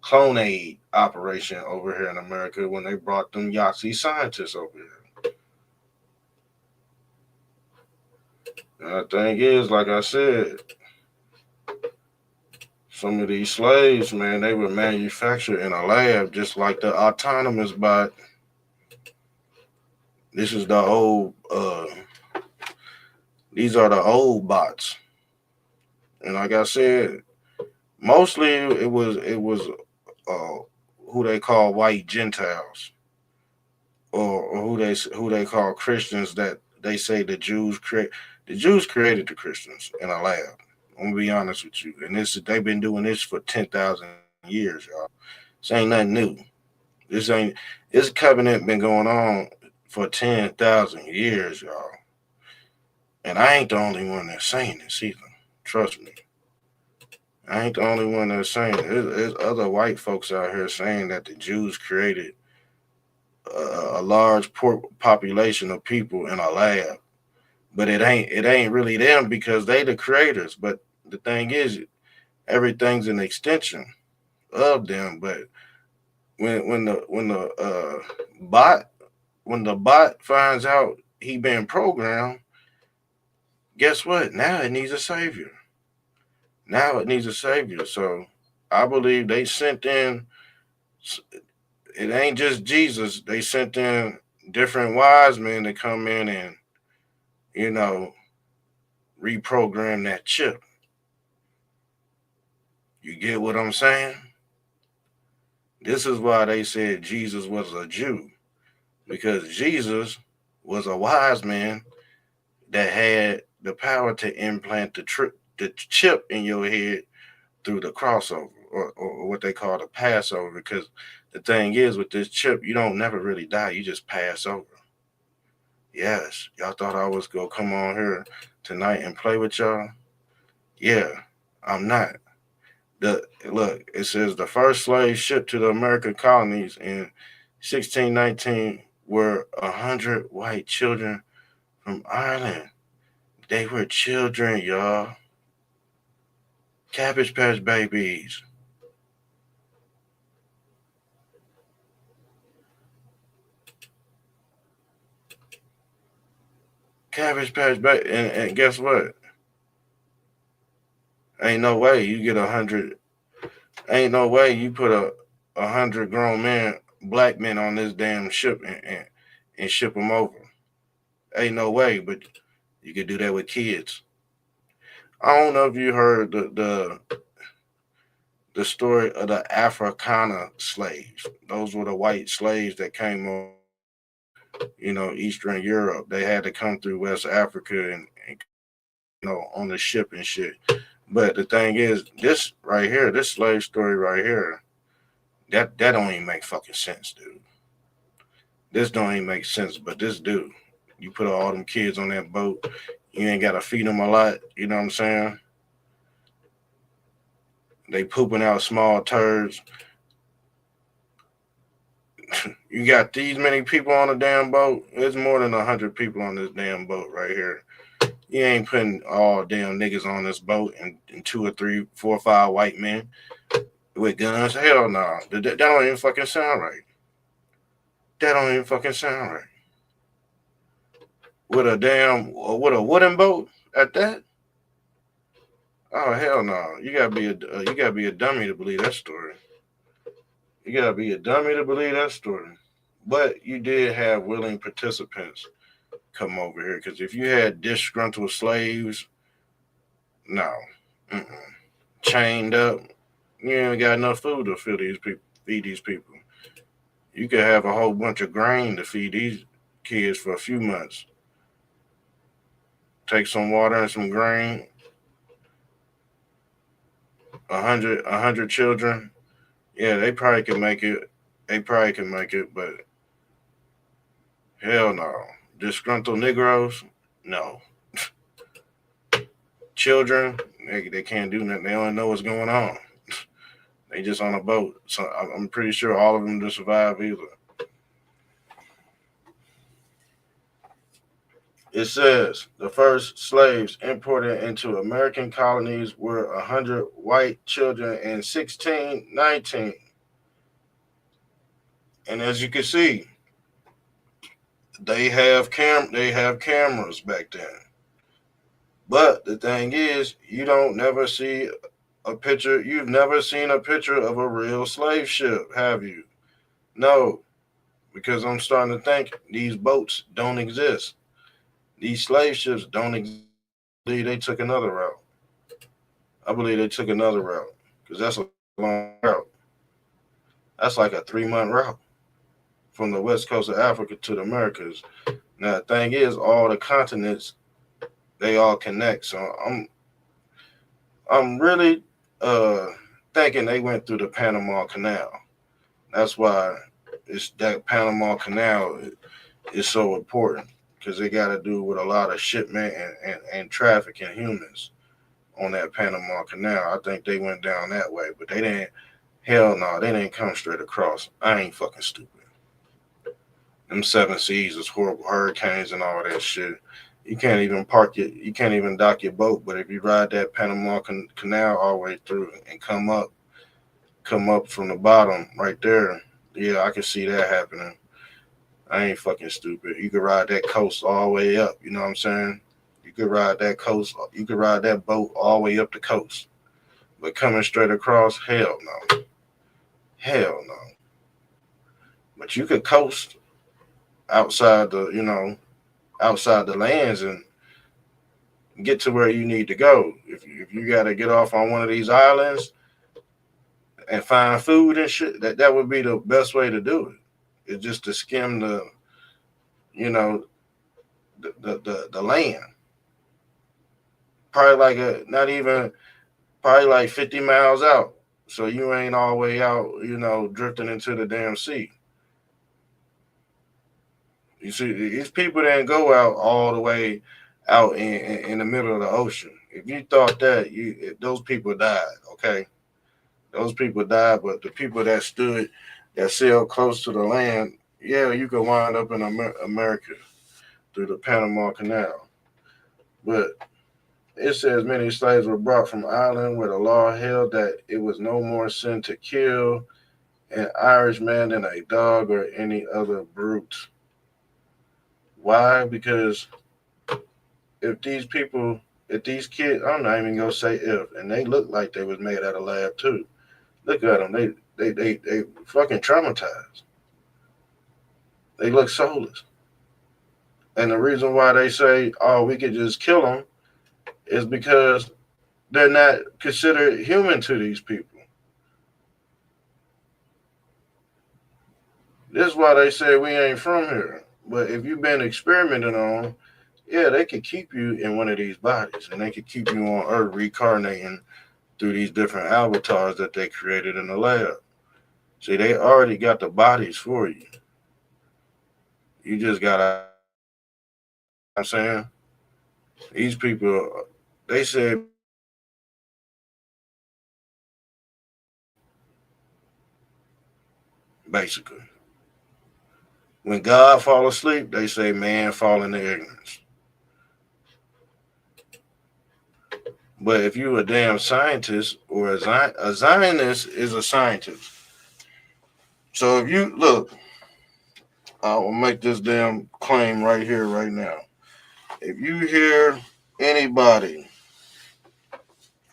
clone aid operation over here in America when they brought them Yahtzee scientists over here. And the thing is, like I said, some of these slaves, man, they were manufactured in a lab, just like the autonomous bot. This is the old. These are the old bots, and like I said, mostly it was uh, who they call white Gentiles, or who they call Christians, that they say the Jews created the Christians in a lab. I'm gonna be honest with you, and this they've been doing this for 10,000 years, y'all. This ain't nothing new. This ain't this covenant been going on for 10,000 years, y'all. And I ain't the only one that's saying this either. Trust me. I ain't the only one that's saying it. There's other white folks out here saying that the Jews created a large population of people in a lab, but it ain't really them because they the creators. But the thing is, everything's an extension of them. But bot when the bot finds out he been programmed, guess what? Now it needs a savior. Now it needs a savior. So I believe they sent in. It ain't just Jesus. They sent in different wise men to come in and you know reprogram that chip. You get what I'm saying? This is why they said Jesus was a Jew, because Jesus was a wise man that had the power to implant the chip in your head through the crossover, or what they call the Passover. Because the thing is, with this chip, you don't never really die, you just pass over. Yes, y'all thought I was gonna come on here tonight and play with y'all? Yeah, I'm not. Look, it says the first slaves shipped to the American colonies in 1619 were 100 white children from Ireland. They were children, y'all. Cabbage Patch babies. Cabbage Patch baby. And guess what? Ain't no way you get 100. Ain't no way you put a hundred grown men, black men, on this damn ship and ship them over. Ain't no way, but you could do that with kids. I don't know if you heard the story of the Africana slaves. Those were the white slaves that came over, Eastern Europe. They had to come through West Africa and on the ship and shit. But the thing is, this right here, this slave story right here, that don't even make fucking sense, dude. This don't even make sense. But this dude, you put all them kids on that boat, you ain't gotta feed them a lot. You know what I'm saying? They pooping out small turds. You got these many people on a damn boat. There's more than 100 people on this damn boat right here. You ain't putting all damn niggas on this boat and two or three, four or five white men with guns. Hell no. That don't even fucking sound right. That don't even fucking sound right. With a wooden boat at that? Oh hell no. You gotta be a dummy to believe that story. You gotta be a dummy to believe that story. But you did have willing participants come over here, because if you had disgruntled slaves, no, mm-mm. Chained up, you ain't got enough food to feed these people. You could have a whole bunch of grain to feed these kids for a few months. Take some water and some grain. A hundred children. Yeah, they probably can make it. They probably can make it, but hell no. Disgruntled Negroes, no. Children, they can't do nothing. They don't know what's going on. They just on a boat. So I'm pretty sure all of them just survive either. It says the first slaves imported into American colonies were 100 white children in 1619. And as you can see, they have cameras back then. But the thing is, you don't never see a picture. You've never seen a picture of a real slave ship, have you? No, because I'm starting to think these boats don't exist. These slave ships don't exist. I believe they took another route. I believe they took another route because that's a long route. That's like a 3 month route from the west coast of Africa to the Americas. Now the thing is, all the continents they all connect. So I'm really uh thinking they went through the Panama Canal. That's why it's that Panama Canal is so important because it got to do with a lot of shipment and traffic and humans on that Panama Canal. I think they went down that way, but they didn't. Hell no, they didn't come straight across. I ain't fucking stupid. Them seven seas is horrible hurricanes and all that shit. You can't even dock your boat. But if you ride that Panama Canal all the way through and come up from the bottom right there, yeah, I can see that happening. I ain't fucking stupid. You could ride that coast all the way up. You know what I'm saying? You could ride that coast. You could ride that boat all the way up the coast. But coming straight across, hell no, hell no. But you could coast outside outside the lands and get to where you need to go. If you got to get off on one of these islands and find food and shit, that would be the best way to do it. It's just to skim you know, the land. Probably like not even probably like 50 miles out. So you ain't all the way out, drifting into the damn sea. You see, these people didn't go out all the way out in the middle of the ocean. If you thought that, those people died. Okay, those people died, but the people that sailed close to the land, yeah, you could wind up in America through the Panama Canal. But it says many slaves were brought from Ireland where the law held that it was no more sin to kill an Irishman than a dog or any other brute. Why? Because if these people, if these kids, I'm not even gonna say if, and they look like they was made out of lab too. Look at them, they fucking traumatized. They look soulless. And the reason why they say, oh, we could just kill them is because they're not considered human to these people. This is why they say we ain't from here. But if you've been experimented on, yeah, they could keep you in one of these bodies and they could keep you on Earth reincarnating through these different avatars that they created in the lab. See, they already got the bodies for you. You just gotta, I'm saying, these people, they said basically. When God fall asleep, they say man fall into ignorance. But if you a damn scientist or a Zionist is a scientist. So if you look, I will make this damn claim right here, right now. If you hear anybody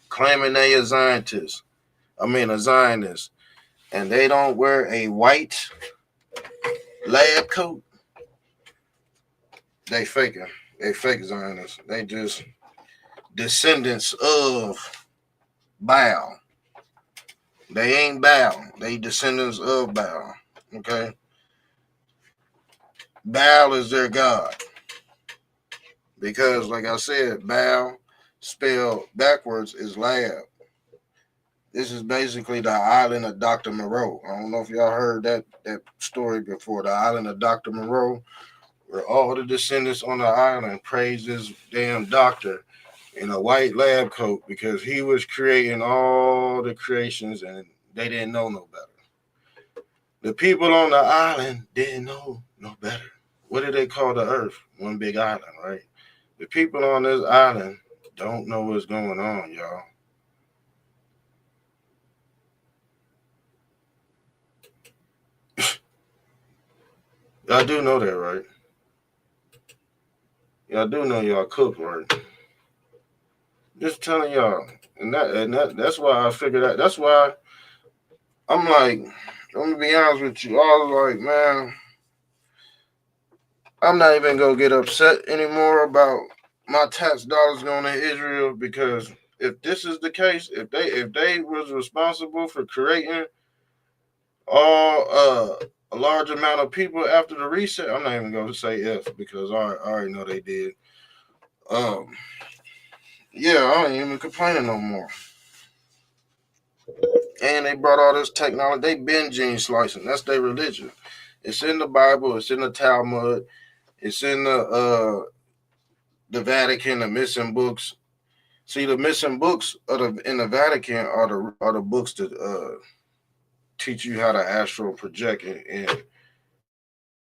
claiming they a scientist, a Zionist, and they don't wear a white lab coat, they faking. They fake Zionists. They just descendants of Baal. They ain't Baal. They descendants of Baal. Okay? Baal is their god. Because, like I said, Baal spelled backwards is lab. This is basically the island of Dr. Moreau. I don't know if y'all heard that story before. The island of Dr. Moreau, where all the descendants on the island praise this damn doctor in a white lab coat because he was creating all the creations and they didn't know no better. The people on the island didn't know no better. What do they call the earth? One big island, right? The people on this island don't know what's going on, y'all. Y'all do know that, right? Y'all do know y'all cook, right? Just telling y'all. That's why I figured out. That's why I'm like, I'm gonna be honest with you. I was like, man, I'm not even gonna get upset anymore about my tax dollars going to Israel because if this is the case, if they was responsible for creating all a large amount of people after the reset. I'm not even gonna say if because I already know they did. Um, yeah, I ain't even complaining no more. And they brought all this technology. They been gene slicing. That's their religion. It's in the Bible. It's in the Talmud. It's in the Vatican. The missing books. See, the missing books in the Vatican are the books that teach you how to astral project in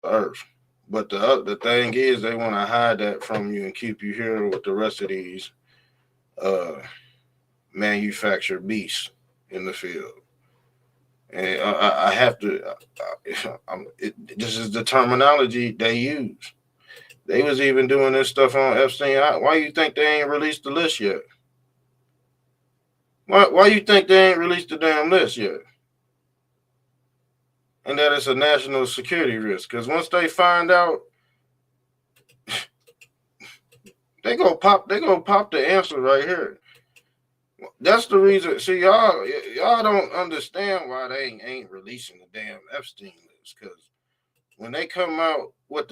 Earth. But the thing is, they want to hide that from you and keep you here with the rest of these uh, manufactured beasts in the field. And I have to. This is the terminology they use. They was even doing this stuff on Epstein. Why you think they ain't released the list yet? Why you think they ain't released the damn list yet? And that it's a national security risk. Because once they find out, they gonna pop the answer right here. That's the reason. See, y'all don't understand why they ain't releasing the damn Epstein list. Because when they come out with,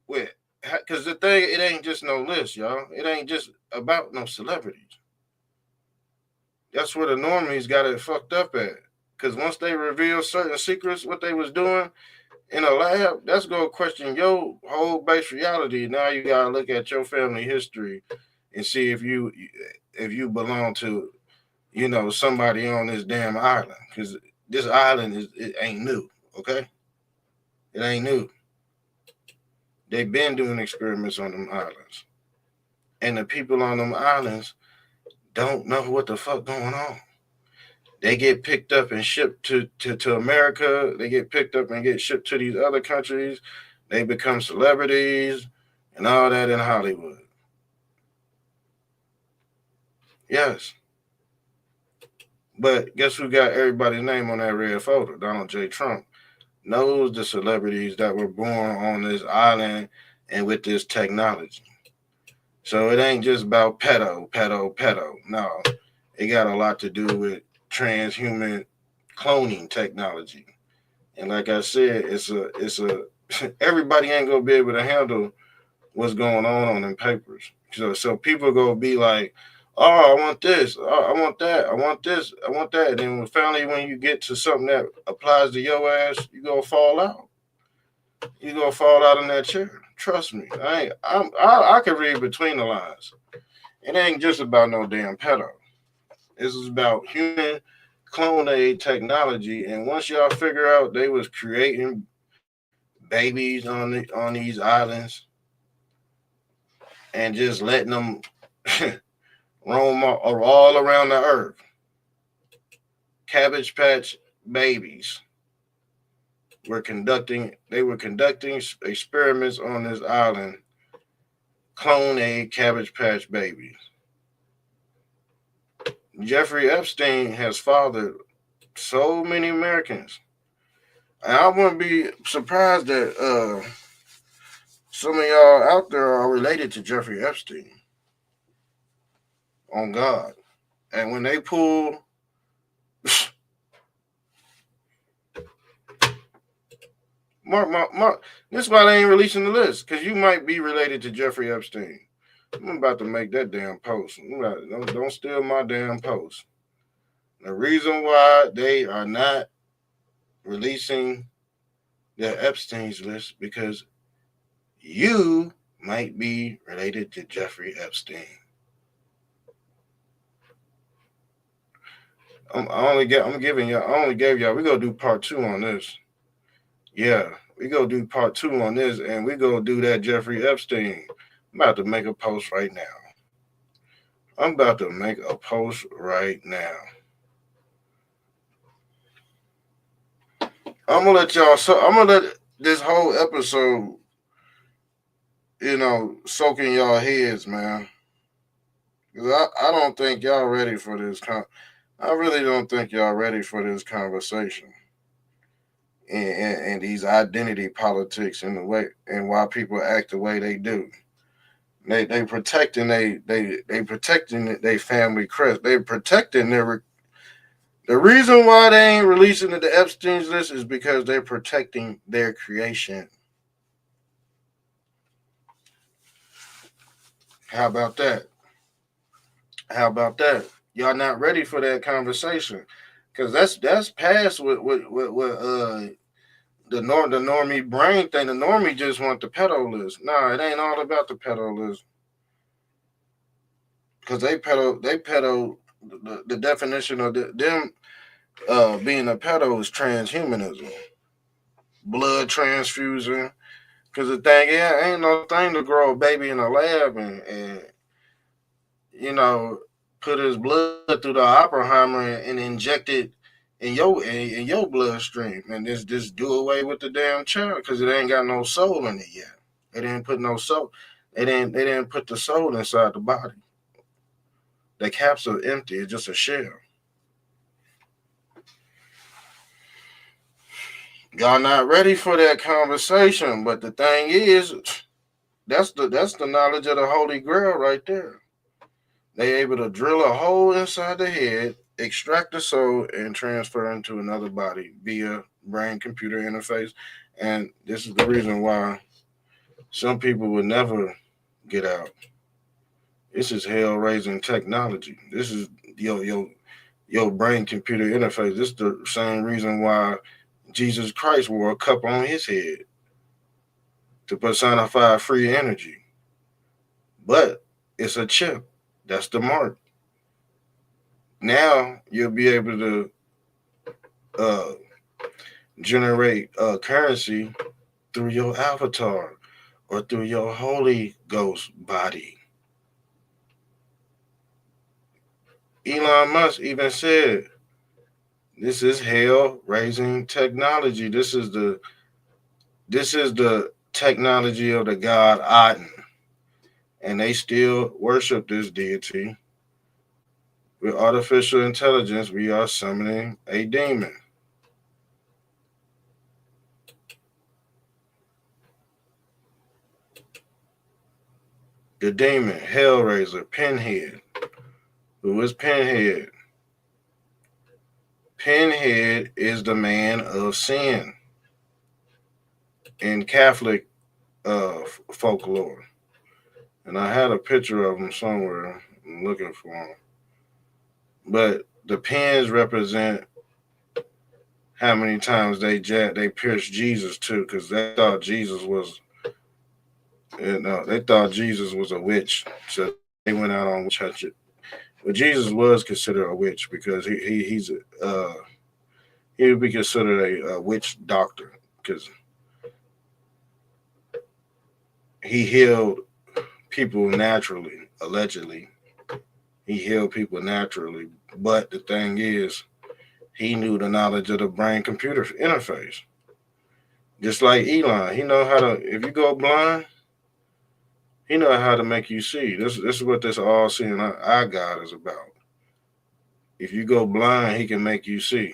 because the thing, it ain't just no list, y'all. It ain't just about no celebrities. That's where the normies got it fucked up at. Because once they reveal certain secrets, what they was doing in a lab, that's gonna question your whole base reality. Now you gotta look at your family history and see if you belong to somebody on this damn island. Because this island it ain't new, okay? It ain't new. They've been doing experiments on them islands, and the people on them islands don't know what the fuck going on. They get picked up and shipped to America. They get picked up and get shipped to these other countries. They become celebrities and all that in Hollywood. Yes. But guess who got everybody's name on that red folder? Donald J. Trump knows the celebrities that were born on this island and with this technology. So it ain't just about pedo. No, it got a lot to do with transhuman cloning technology. And like I said, it's a everybody ain't gonna be able to handle what's going on them papers. So people gonna be like, oh, I want this, oh, I want that, I want this, I want that. And then finally, when you get to something that applies to your ass, you gonna fall out. You gonna fall out in that chair. Trust me. I can read between the lines. It ain't just about no damn pedo. This is about human clone aid technology. And once y'all figure out they was creating babies on these islands and just letting them roam all around the earth, Cabbage Patch babies were conducting experiments on this island, clone aid Cabbage Patch babies. Jeffrey Epstein has fathered so many Americans. And I wouldn't be surprised that some of y'all out there are related to Jeffrey Epstein. On God. And when they pull Mark, this is why they ain't releasing the list, because you might be related to Jeffrey Epstein. I'm about to make that damn post. Don't steal my damn post. The reason why they are not releasing the Epstein's list because you might be related to Jeffrey Epstein. I only gave y'all. We gonna do part 2 on this. Yeah, we gonna do part 2 on this, and we gonna do that Jeffrey Epstein. I'm about to make a post right now. I'm about to make a post right now. I'm gonna let y'all. So I'm gonna let this whole episode, soak in y'all heads, man. Cause I don't think y'all ready for this. I really don't think y'all ready for this conversation. And these identity politics and the way and why people act the way they do. They protecting they protecting their family crest. They protecting The reason why they ain't releasing the Epstein's list is because they're protecting their creation. How about that? How about that? Y'all not ready for that conversation? Because that's past what the normie brain thing. The normie just want the pedo list. Nah, it ain't all about the pedo list. Because they pedo the definition of them being a pedo is transhumanism, blood transfusion. Because the thing, yeah, ain't no thing to grow a baby in a lab and you know put his blood through the Oppenheimer and inject it in your bloodstream and just do away with the damn child because it ain't got no soul in it yet. They didn't put no soul. They didn't put the soul inside the body. The capsule empty. It's just a shell. Y'all not ready for that conversation, but the thing is, that's the knowledge of the Holy Grail right there. They able to drill a hole inside the head, extract the soul, and transfer into another body via brain computer interface. And this is the reason why some people would never get out. This is hell raising technology. This is your brain computer interface. This is the same reason why Jesus Christ wore a cup on his head to personify free energy. But it's a chip. That's the mark. Now you'll be able to uh, generate currency through your avatar or through your Holy Ghost body. Elon Musk even said this is hell raising technology. This is the technology of the god Aten, and they still worship this deity. With artificial intelligence, we are summoning a demon. The demon, Hellraiser, Pinhead. Who is Pinhead? Pinhead is the man of sin in Catholic folklore. And I had a picture of him somewhere. I'm looking for him. But the pins represent how many times they pierced Jesus too, because they thought Jesus was a witch. So they went out on witch hunting. But Jesus was considered a witch because he would be considered a witch doctor because he healed people naturally, allegedly. He healed people naturally. But the thing is, he knew the knowledge of the brain computer interface. Just like Elon. He know how to if you go blind, he know how to make you see. This is what this all seeing eye God is about. If you go blind, he can make you see.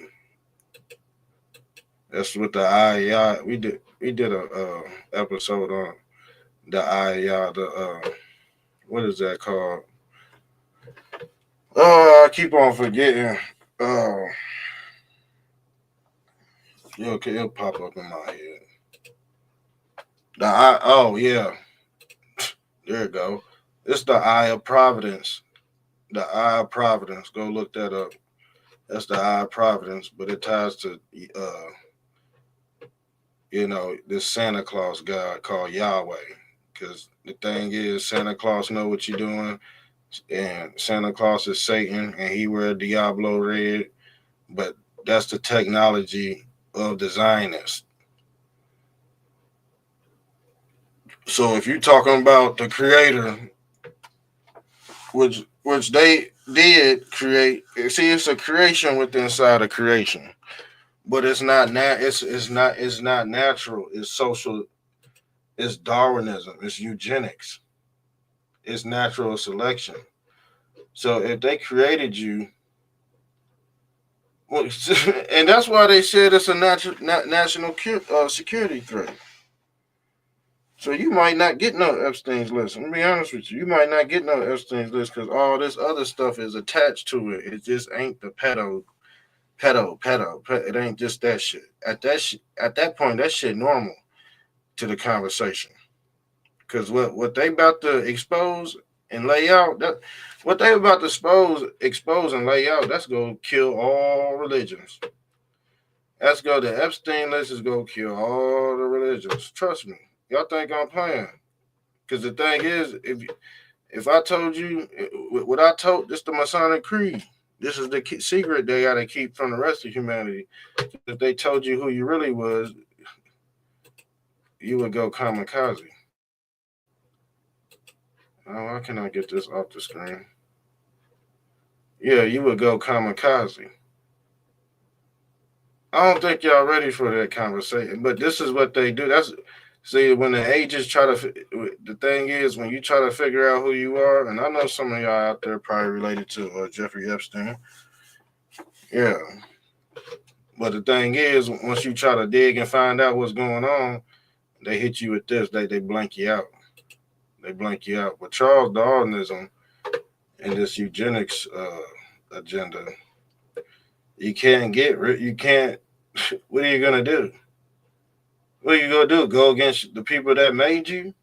That's what the eye we did a episode on the eye the what is that called? Oh, I keep on forgetting. Oh, okay, it'll pop up in my head. The eye. Oh yeah, there you go. It's the eye of providence. The eye of providence. Go look that up. That's the eye of providence, but it ties to this Santa Claus God called Yahweh. Because the thing is, Santa Claus know what you're doing, and Santa Claus is Satan, and he wear Diablo red. But that's the technology of the Zionists. So if you're talking about the Creator, which they did create, see, it's a creation within inside a creation, but it's not it's not natural. It's social. It's Darwinism. It's eugenics. It's natural selection. So if they created you, well, and that's why they said it's a national security threat. So you might not get no Epstein's list. I'm gonna be honest with you. You might not get no Epstein's list because all this other stuff is attached to it. It just ain't the pedo. It ain't just that shit. At that point, that shit normal to the conversation. Cause what they about to expose and lay out, that what they about to expose and lay out, that's gonna kill all religions. That's go the Epstein list is gonna kill all the religions. Trust me. Y'all think I'm playing? Cause the thing is, if I told you what I told, this the Masonic Creed. This is the secret they gotta keep from the rest of humanity. If they told you who you really was, you would go kamikaze. Oh, why can I get this off the screen? Yeah, you would go kamikaze. I don't think y'all ready for that conversation, but this is what they do. That's see when the ages try to. The thing is when you try to figure out who you are, and I know some of y'all out there probably related to Jeffrey Epstein. Yeah, but the thing is, once you try to dig and find out what's going on, they hit you with this. They blank you out. They blank you out. But Charles Darwinism and this eugenics agenda, you can't get rid. You can't. What are you gonna do? What are you gonna do? Go against the people that made you,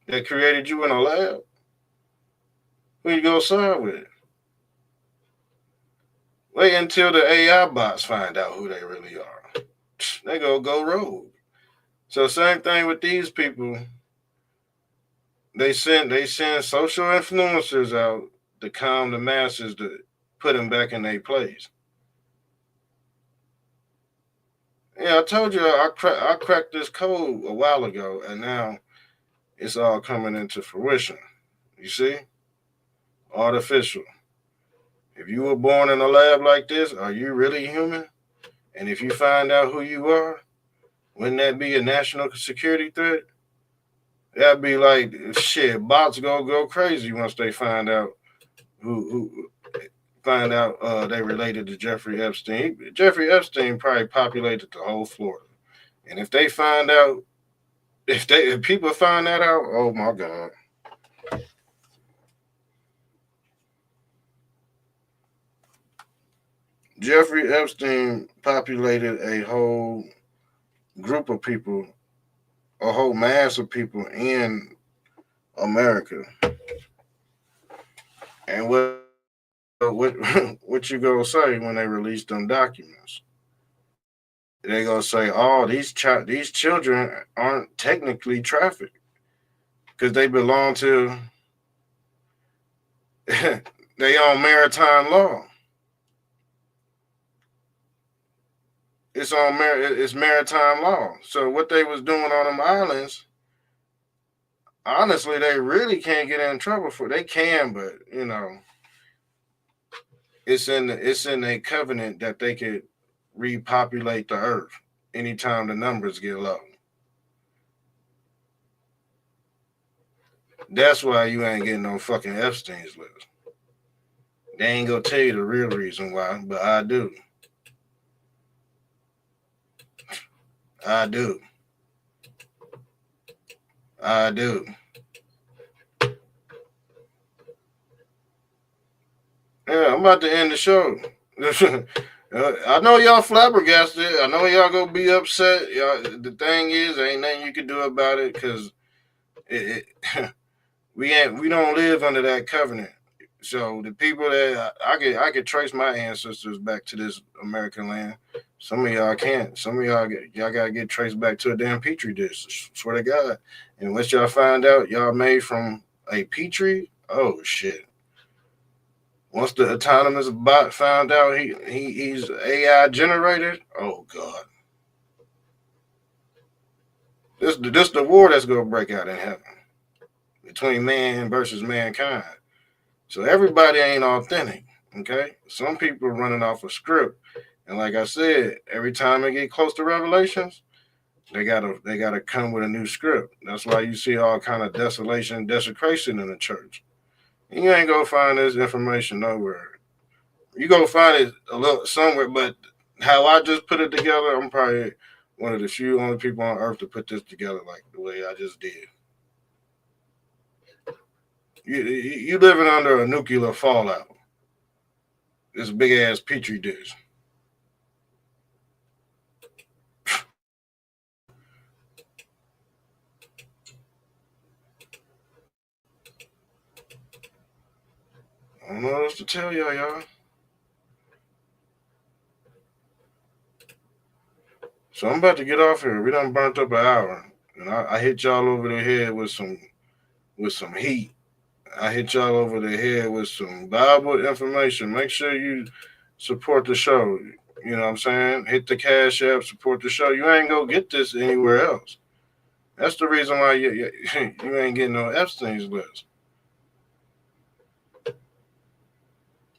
that created you in a lab? Who you gonna side with? Wait until the AI bots find out who they really are. They go rogue. So same thing with these people. They send social influencers out to calm the masses to put them back in their place. Yeah, I told you I cracked this code a while ago, and now it's all coming into fruition. You see, artificial. If you were born in a lab like this, are you really human? And if you find out who you are, wouldn't that be a national security threat? That'd be like shit. Bots go crazy once they find out who find out they related to Jeffrey Epstein. Jeffrey Epstein probably populated the whole Florida, and if they find out, if people find that out, oh my god. Jeffrey Epstein populated a whole group of people, a whole mass of people in America. And what what you gonna say when they release them documents? They gonna say, "Oh, these children aren't technically trafficked because they belong to they on maritime law. It's maritime law. So what they was doing on them islands, honestly, they really can't get in trouble for. They can, but it's in a covenant that they could repopulate the earth anytime the numbers get low. That's why you ain't getting no fucking Epstein's list. They ain't gonna tell you the real reason why, but I do. I do. I do. Yeah, I'm about to end the show. I know y'all flabbergasted. I know y'all gonna be upset. Y'all, the thing is, there ain't nothing you can do about it because we don't live under that covenant. So the people that I could trace my ancestors back to this American land. Some of y'all can't. Some of y'all gotta get traced back to a damn petri dish. Swear to God. And once y'all find out y'all made from a petri, oh shit. Once the autonomous bot found out he's AI generated, oh god. This the war that's gonna break out in heaven between man versus mankind. So everybody ain't authentic. Okay, some people are running off a script, and like I said, every time they get close to Revelations, they gotta come with a new script. That's why you see all kind of desolation, desecration in the church. And you ain't gonna find this information nowhere. You gonna find it a little somewhere, but how I just put it together, I'm probably one of the few only people on earth to put this together like the way I just did. You living under a nuclear fallout. This big ass petri dish. I don't know what else to tell y'all. So I'm about to get off here. We done burnt up an hour, and I hit y'all over the head with some heat. I hit y'all over the head with some Bible information. Make sure you support the show. You know what I'm saying? Hit the Cash App, support the show. You ain't gonna get this anywhere else. That's the reason why you ain't getting no Epstein's list.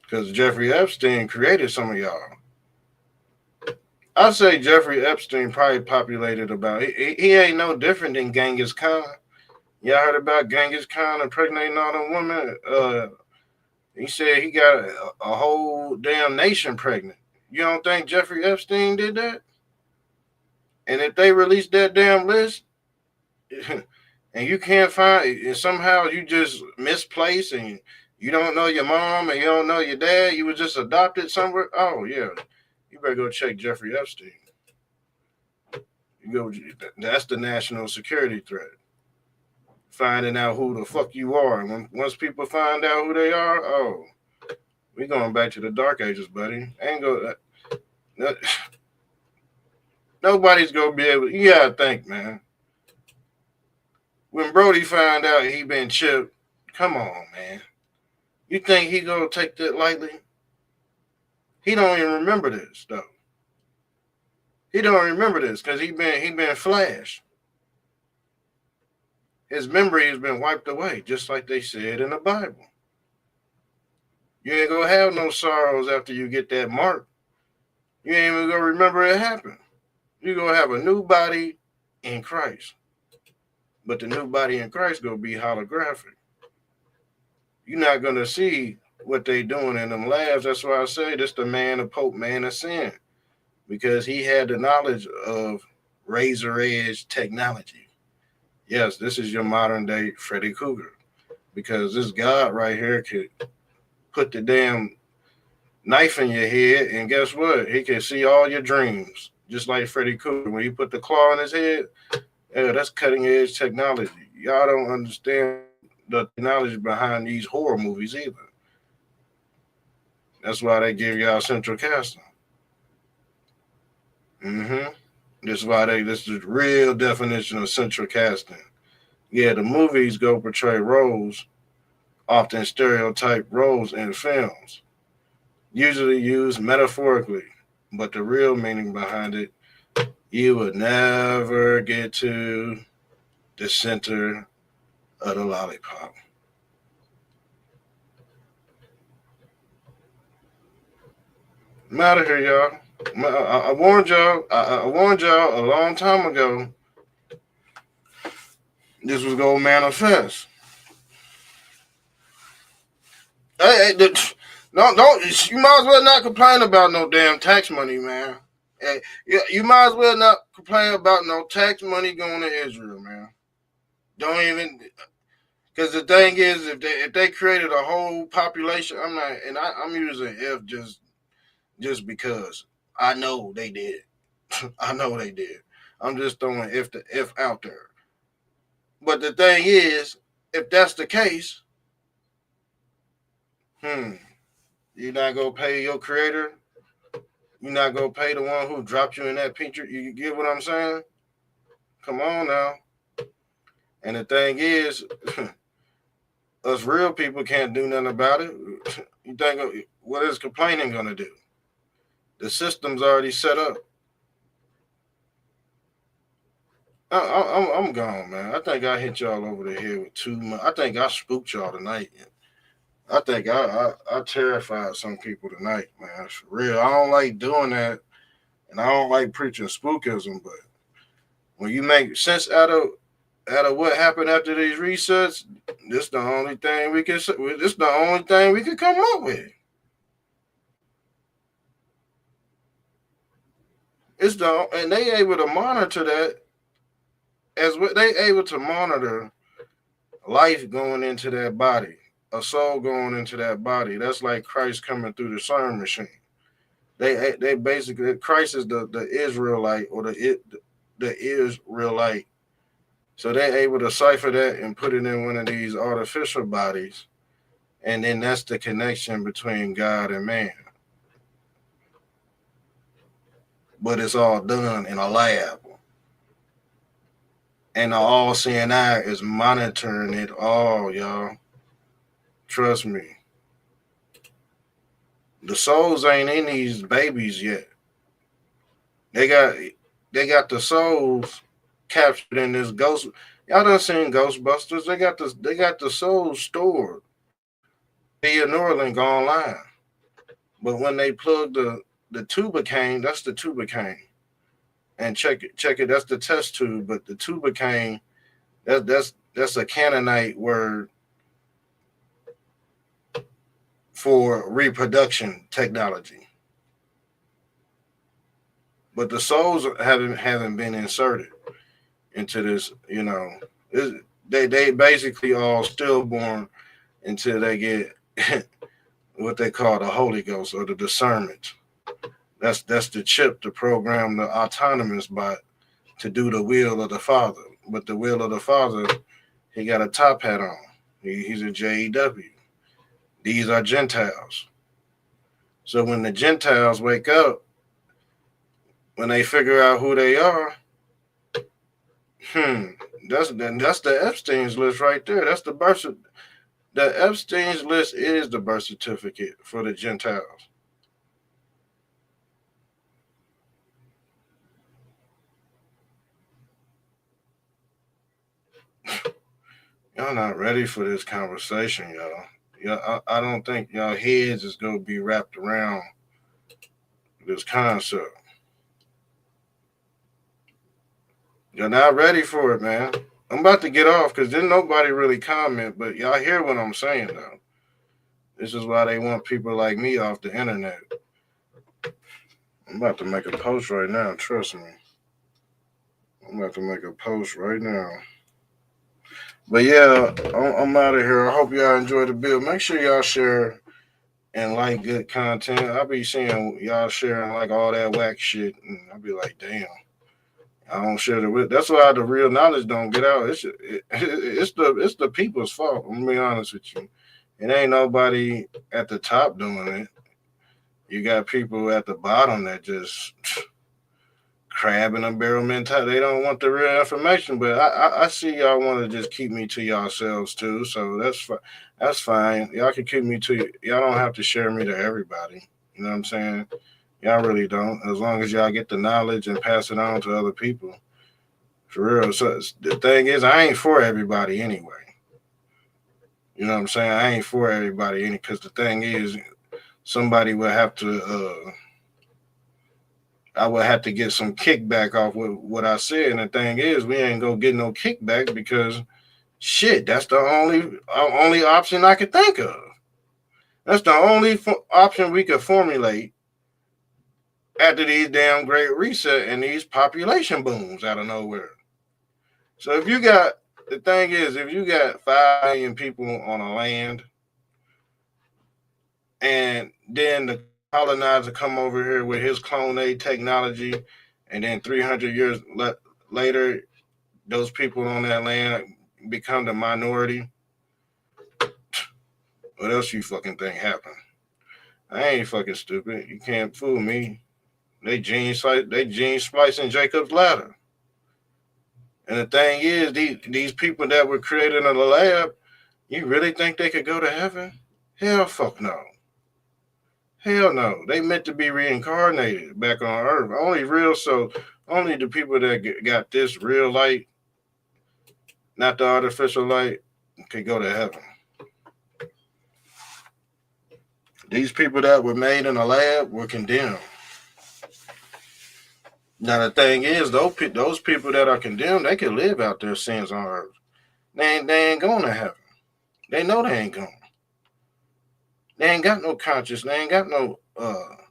Because Jeffrey Epstein created some of y'all. I say Jeffrey Epstein probably populated about. He ain't no different than Genghis Khan. Y'all heard about Genghis Khan impregnating all them women? He said he got a whole damn nation pregnant. You don't think Jeffrey Epstein did that? And if they release that damn list, and you can't find, and somehow you just misplaced, and you don't know your mom and you don't know your dad, you were just adopted somewhere. Oh yeah, you better go check Jeffrey Epstein. You go. That's the national security threat. Finding out who the fuck you are. Once people find out who they are, oh, we going back to the dark ages, buddy. Ain't go. Nobody's gonna be able. You gotta think, man. When Brody found out he been chipped, come on, man. You think he gonna take that lightly? He don't even remember this though. He don't remember this because he been flashed. His memory has been wiped away, just like they said in the Bible. You ain't gonna have no sorrows after you get that mark. You ain't even gonna remember it happened. You're gonna have a new body in Christ. But the new body in Christ gonna be holographic. You're not gonna see what they doing in them labs. That's why I say this the man of Pope, man of sin. Because he had the knowledge of razor edge technology. Yes, this is your modern day Freddy Krueger. Because this God right here could put the damn knife in your head, and guess what? He can see all your dreams. Just like Freddy Krueger. When he put the claw in his head, yeah, that's cutting edge technology. Y'all don't understand the technology behind these horror movies either. That's why they give y'all central casting. Mm-hmm. This is the real definition of central casting. Yeah, the movies go portray roles, often stereotype roles in films, usually used metaphorically, but the real meaning behind it, you would never get to the center of the lollipop. I'm out of here, y'all. I warned y'all. I warned y'all a long time ago. This was gonna manifest. Hey, no, don't. You might as well not complain about no damn tax money, man. Hey, you might as well not complain about no tax money going to Israel, man. Don't even. Because the thing is, if they created a whole population, I'm not, and I'm using if just because I know they did. I know they did. I'm just throwing if out there. But the thing is, if that's the case, hmm, you're not gonna pay your creator. You're not gonna pay the one who dropped you in that picture. You get what I'm saying? Come on now. And the thing is, us real people can't do nothing about it. You think what is complaining gonna do? The system's already set up. I'm gone, man. I think I hit y'all over the head with too much. I think I spooked y'all tonight. I think I terrified some people tonight, man. For real. I don't like doing that, and I don't like preaching spookism. But when you make sense out of what happened after these resets, this the only thing we can. This the only thing we could come up with. And they able to monitor that as what they able to monitor life going into that body, a soul going into that body. That's like Christ coming through the CERN machine. They basically Christ is the Israelite or the Israelite. So they're able to cipher that and put it in one of these artificial bodies And then that's the connection between God and man. But it's all done in a lab. And the all seeing eye is monitoring it all, y'all. Trust me. The souls ain't in these babies yet. They got the souls captured in this ghost. Y'all done seen Ghostbusters? They got the souls stored via Neuralink online. But when they plug the tubacaine, that's the tubacaine. And check it, that's the test tube. But the tubacaine, that's a Canaanite word for reproduction technology. But the souls haven't been inserted into this. They basically all stillborn until they get what they call the Holy Ghost or the discernment. That's the chip to program the autonomous bot to do the will of the Father. But the will of the Father, he got a top hat on. He's a JEW. These are Gentiles. So when the Gentiles wake up, when they figure out who they are, that's the Epstein's list right there. That's the birth. The Epstein's list is the birth certificate for the Gentiles. Y'all not ready for this conversation, y'all. I don't think y'all heads is gonna be wrapped around this concept. You're not ready for it, man. I'm about to get off because didn't nobody really comment, but y'all hear what I'm saying though. This is why they want people like me off the internet. I'm about to make a post right now. Trust me. I'm about to make a post right now. But yeah, I'm out of here. I hope y'all enjoy the bill. Make sure y'all share and like good content. I'll be seeing y'all sharing like all that whack shit, and I'll be like, damn, I don't share the. That's why the real knowledge don't get out. It's the people's fault. I'm gonna be honest with you. It ain't nobody at the top doing it. You got people at the bottom that just crab in a barrel mentality. They don't want the real information, but I see y'all want to just keep me to yourselves too. So that's fine. Y'all can keep me to y'all. Don't have to share me to everybody. You know what I'm saying? Y'all really don't. As long as y'all get the knowledge and pass it on to other people. For real. So the thing is, I ain't for everybody anyway. You know what I'm saying? I ain't for everybody any because the thing is, somebody will have to. I would have to get some kickback off with what I said. And the thing is, we ain't gonna get no kickback because shit, that's the only option I could think of. That's the only option we could formulate after these damn great reset and these population booms out of nowhere. So if you got the thing is, if you got 5 million people on a land, and then the colonizer come over here with his clone A technology, and then 300 years later, those people on that land become the minority. What else you fucking think happened? I ain't fucking stupid. You can't fool me. They gene splicing Jacob's ladder. And the thing is, these people that were created in the lab, you really think they could go to heaven? Hell fuck no. Hell no. They meant to be reincarnated back on Earth. Only the people that got this real light, not the artificial light, could go to heaven. These people that were made in a lab were condemned. Now the thing is, those people that are condemned, they can live out their sins on Earth. They ain't going to heaven. They know they ain't going. They ain't got no conscience. They ain't got no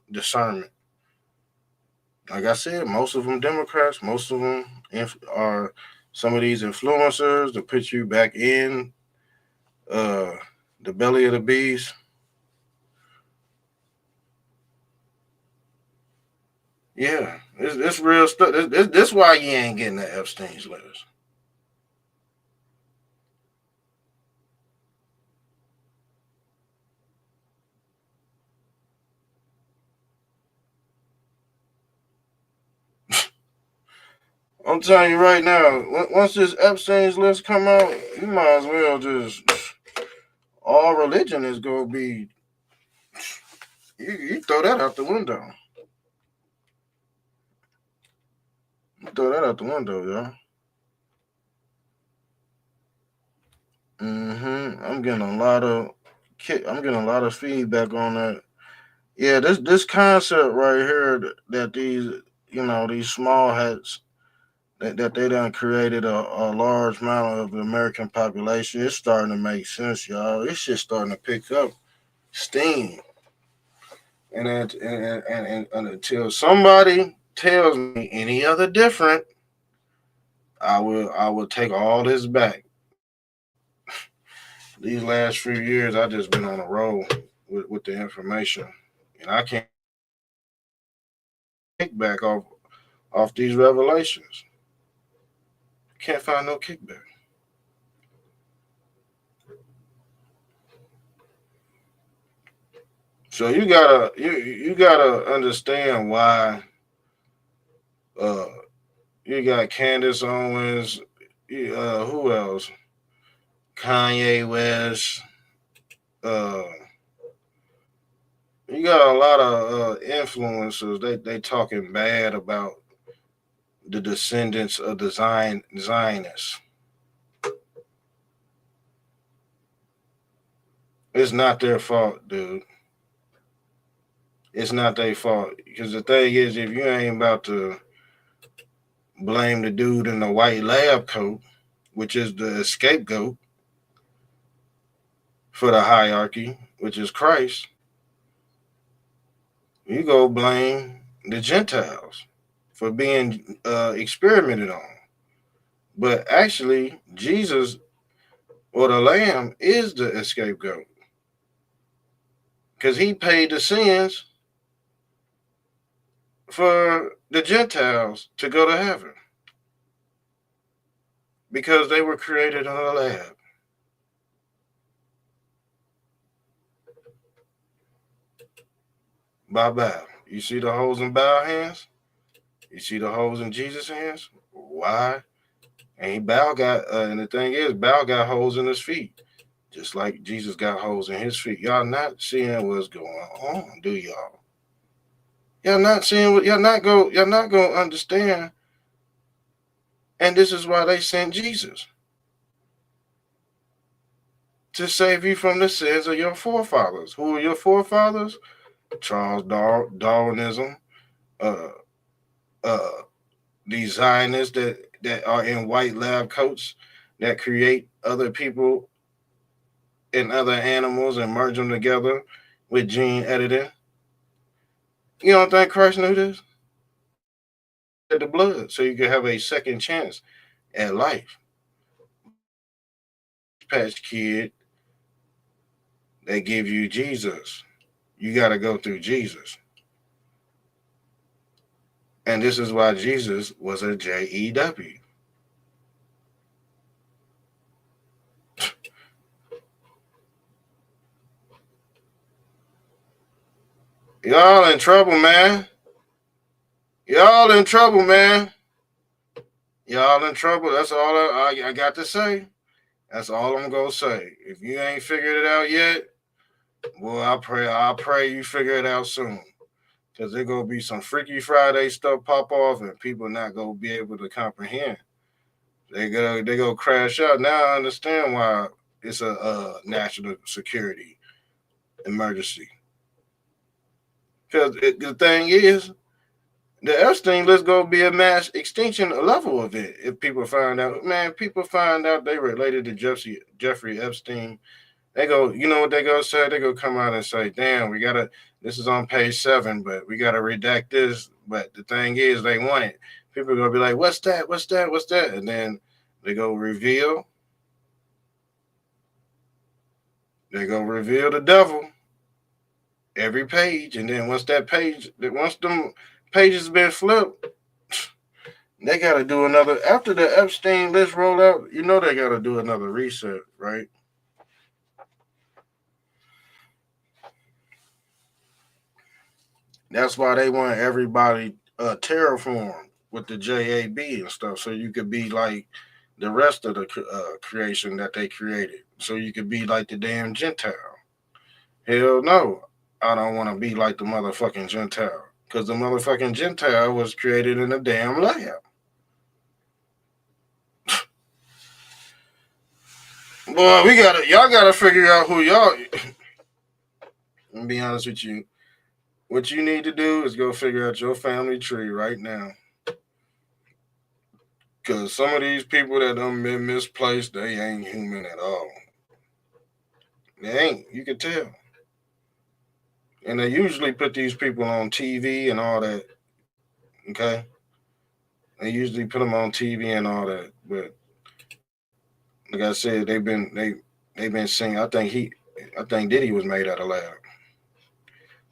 discernment. Like I said, most of them Democrats. Most of them are some of these influencers to put you back in the belly of the beast. Yeah, it's real stuff. This why you ain't getting the Epstein's list. I'm telling you right now, once this Epstein's list come out, you might as well just all religion is gonna be you throw that out the window. You throw that out the window, yo. I'm getting a lot of I'm getting a lot of feedback on that. Yeah, this concept right here that these these small hats that they done created a large amount of the American population. It's starting to make sense, y'all. It's just starting to pick up steam. And until somebody tells me any other different, I will take all this back. These last few years, I just been on a roll with the information, and I can't kick back off these revelations. Can't find no kickback. So you gotta understand why uh you got Candace Owens, who else? Kanye West. Uh, you got a lot of influencers. They talking bad about the descendants of the Zionists. It's not their fault, dude. It's not their fault. Because the thing is, if you ain't about to blame the dude in the white lab coat, which is the scapegoat for the hierarchy, which is Christ, you go blame the Gentiles for being experimented on. But actually, Jesus or the Lamb is the scapegoat because he paid the sins for the Gentiles to go to heaven because they were created in a lab. Bye bye. You see the holes in Bow hands? You see the holes in Jesus' hands? Why? And Bow got, and the thing is, Bow got holes in his feet, just like Jesus got holes in his feet. Y'all not seeing what's going on, do y'all? Y'all not seeing what y'all not gonna understand. And this is why they sent Jesus to save you from the sins of your forefathers. Who are your forefathers? Charles Darwinism, uh, uh, these Zionists that are in white lab coats that create other people and other animals and merge them together with gene editing. You don't think Christ knew this? The blood, so you can have a second chance at life. Patch kid, they give you Jesus. You got to go through Jesus. And this is why Jesus was a JEW. Y'all in trouble, man. Y'all in trouble, man. Y'all in trouble. That's all I got to say. That's all I'm gonna say. If you ain't figured it out yet, well, I pray you figure it out soon. Cause there's gonna be some Freaky Friday stuff pop off and people not gonna be able to comprehend. They go crash out. Now I understand why it's a national security emergency. Because the thing is, the Epstein list gonna be a mass extinction level event if people find out. Man, people find out they related to Jeffrey Epstein. They go, you know what they go say? They go come out and say, "Damn, we gotta. This is on page 7, but we gotta redact this." But the thing is, they want it. People are gonna be like, "What's that? What's that? What's that?" And then they go reveal. They go reveal the devil every page, and then once them pages been flipped, they got to do another after the Epstein list roll out. You know they got to do another reset, right? That's why they want everybody terraform. with the JAB and stuff, so you could be like the rest of the creation that they created. So you could be like the damn Gentile. Hell no, I don't want to be like the motherfucking Gentile, because the motherfucking Gentile was created in a damn lab. Boy, y'all gotta figure out who y'all. Let me be honest with you. What you need to do is go figure out your family tree right now. Because some of these people that done been misplaced, they ain't human at all. They ain't. You can tell. And they usually put these people on TV and all that. Okay? They usually put them on TV and all that. But like I said, they've been saying. I think Diddy was made out of lab.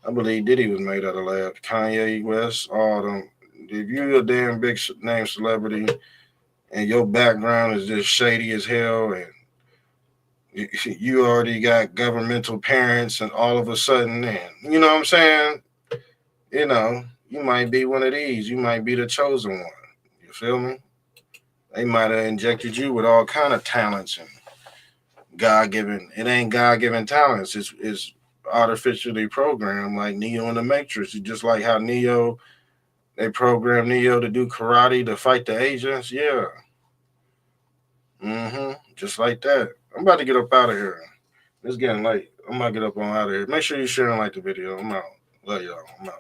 I believe Diddy was made out of lab. Kanye West, all them. If you're a damn big name celebrity and your background is just shady as hell, and you already got governmental parents, and all of a sudden, and you know what I'm saying? You know, you might be one of these. You might be the chosen one. You feel me? They might have injected you with all kind of talents and God given. It ain't God given talents. It's artificially programmed like Neo in the Matrix. It's just like how Neo, they programmed Neo to do karate to fight the agents. Yeah. Just like that. I'm about to get up out of here. It's getting late. I'm about to get up on out of here. Make sure you share and like the video. I'm out. Love y'all. I'm out.